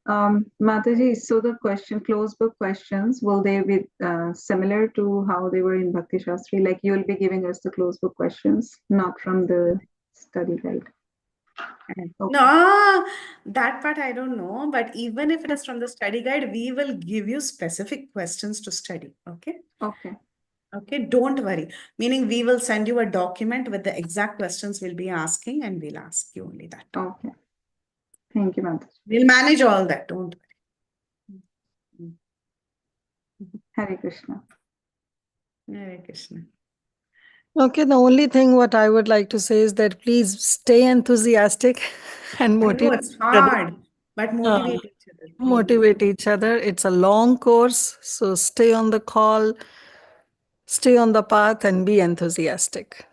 Mataji, so the closed book questions, will they be similar to how they were in Bhakti Shastri? Like you'll be giving us the closed book questions, not from the study guide. No, that part I don't know. But even if it is from the study guide, we will give you specific questions to study. Okay. Okay. Okay. Don't worry. Meaning we will send you a document with the exact questions we'll be asking, and we'll ask you only that. Okay. Thank you, Mataji. We'll manage all that. Don't worry. Hare Krishna. Hare Krishna. Okay, the only thing what I would like to say is that please stay enthusiastic and I know motivate it's each other. hard, but motivate each other. Please. Motivate each other. It's a long course, so stay on the call, stay on the path, and be enthusiastic.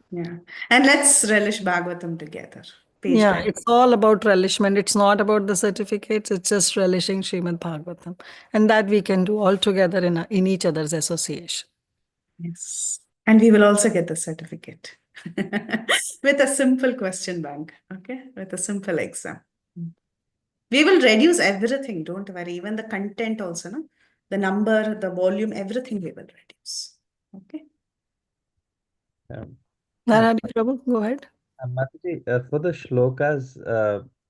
Yeah. And let's relish Bhagavatam together. Page Yeah, by it's all about relishment. It's not about the certificates. It's just relishing Srimad Bhagavatam, and that we can do all together in each other's association. Yes. And we will also get the certificate with a simple question bank. Okay. With a simple exam. We will reduce everything. Don't worry. Even the content also, no? The number, the volume, everything we will reduce. Okay. Narayana Prabhu, go ahead. Mataji, for the shlokas,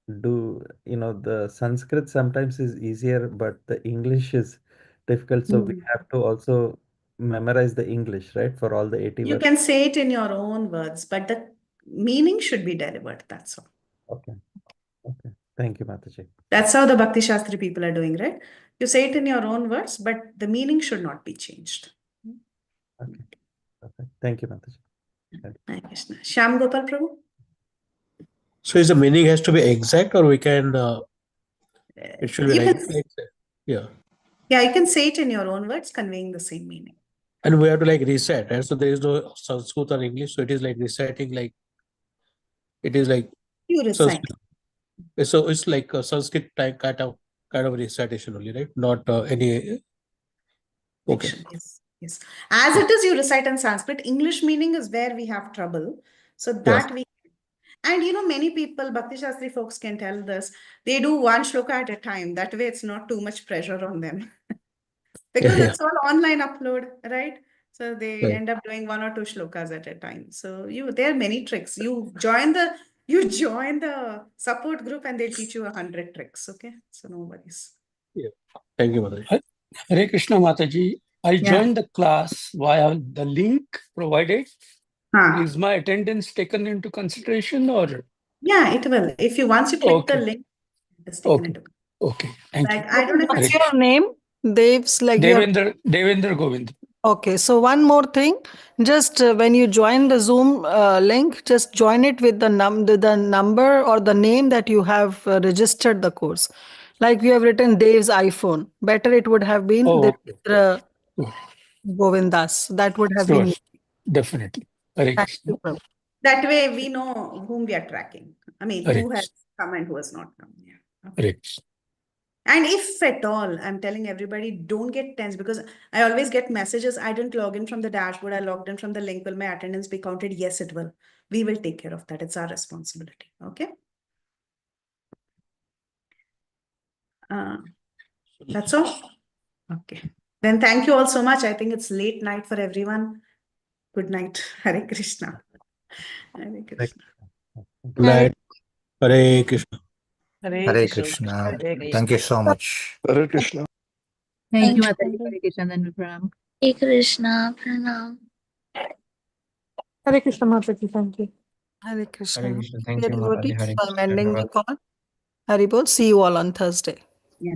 the Sanskrit sometimes is easier, but the English is difficult. So we have to also memorize the English, right? For all the 80 You words. can say it in your own words, but the meaning should be delivered. That's all. Okay. Okay. Thank you, Mataji. That's how the Bhakti Shastri people are doing, right? You say it in your own words, but the meaning should not be changed. Okay. Perfect. Thank you, Mataji. Hare Krishna. Shyam Gopal Prabhu? So is the meaning has to be exact, or we can it should be You like, can, yeah. Yeah, you can say it in your own words, conveying the same meaning. And we have to like recite, right? So there is no Sanskrit or English, so it is like reciting, like it is like You recite. Sanskrit. So it's like a Sanskrit type kind of recitation only, right? Not any. Okay. Yes, yes. As it is, you recite in Sanskrit. English meaning is where we have trouble. So that we, and many people, Bhakti Shastri folks can tell this. They do one shloka at a time. That way, it's not too much pressure on them. Because it's all online upload, right? So they end up doing 1 or 2 shlokas at a time. So there are many tricks. You join the support group and they teach you 100 tricks. Okay, so no worries. Yeah. Thank you, Mataji. Hare Krishna, Mataji. I joined the class via the link provided. Is my attendance taken into consideration, or? Yeah, it will. If once you click the link, it's taken into. Okay, thank you. I don't know. What's your name? Dev's like Devendra Govind. Okay, so one more thing, just when you join the Zoom link, just join it with the number or the name that you have registered the course. Like you have written Dev's iPhone. Better it would have been Devendra Govindas. That would have been definitely. Hare Krishna. That way we know whom we are tracking. I mean, who has come and who has not come. Yeah. Okay. And if at all, I'm telling everybody, don't get tense, because I always get messages. I didn't log in from the dashboard. I logged in from the link. Will my attendance be counted? Yes, it will. We will take care of that. It's our responsibility. Okay. That's all. Okay. Then thank you all so much. I think it's late night for everyone. Good night. Hare Krishna. Hare Krishna. Good night. Hare Krishna. Hare Krishna. Thank you so much. Hare Krishna. Thank you, Mataji. Hare Krishna. Pranam. Hare Krishna. Pranam. Hare Krishna, Mataji. Thank you. Hare Krishna. Hare Krishna. Thank you, Mataji. Hare I'm Krishna. ending the call. Haribol. See you all on Thursday. Yeah.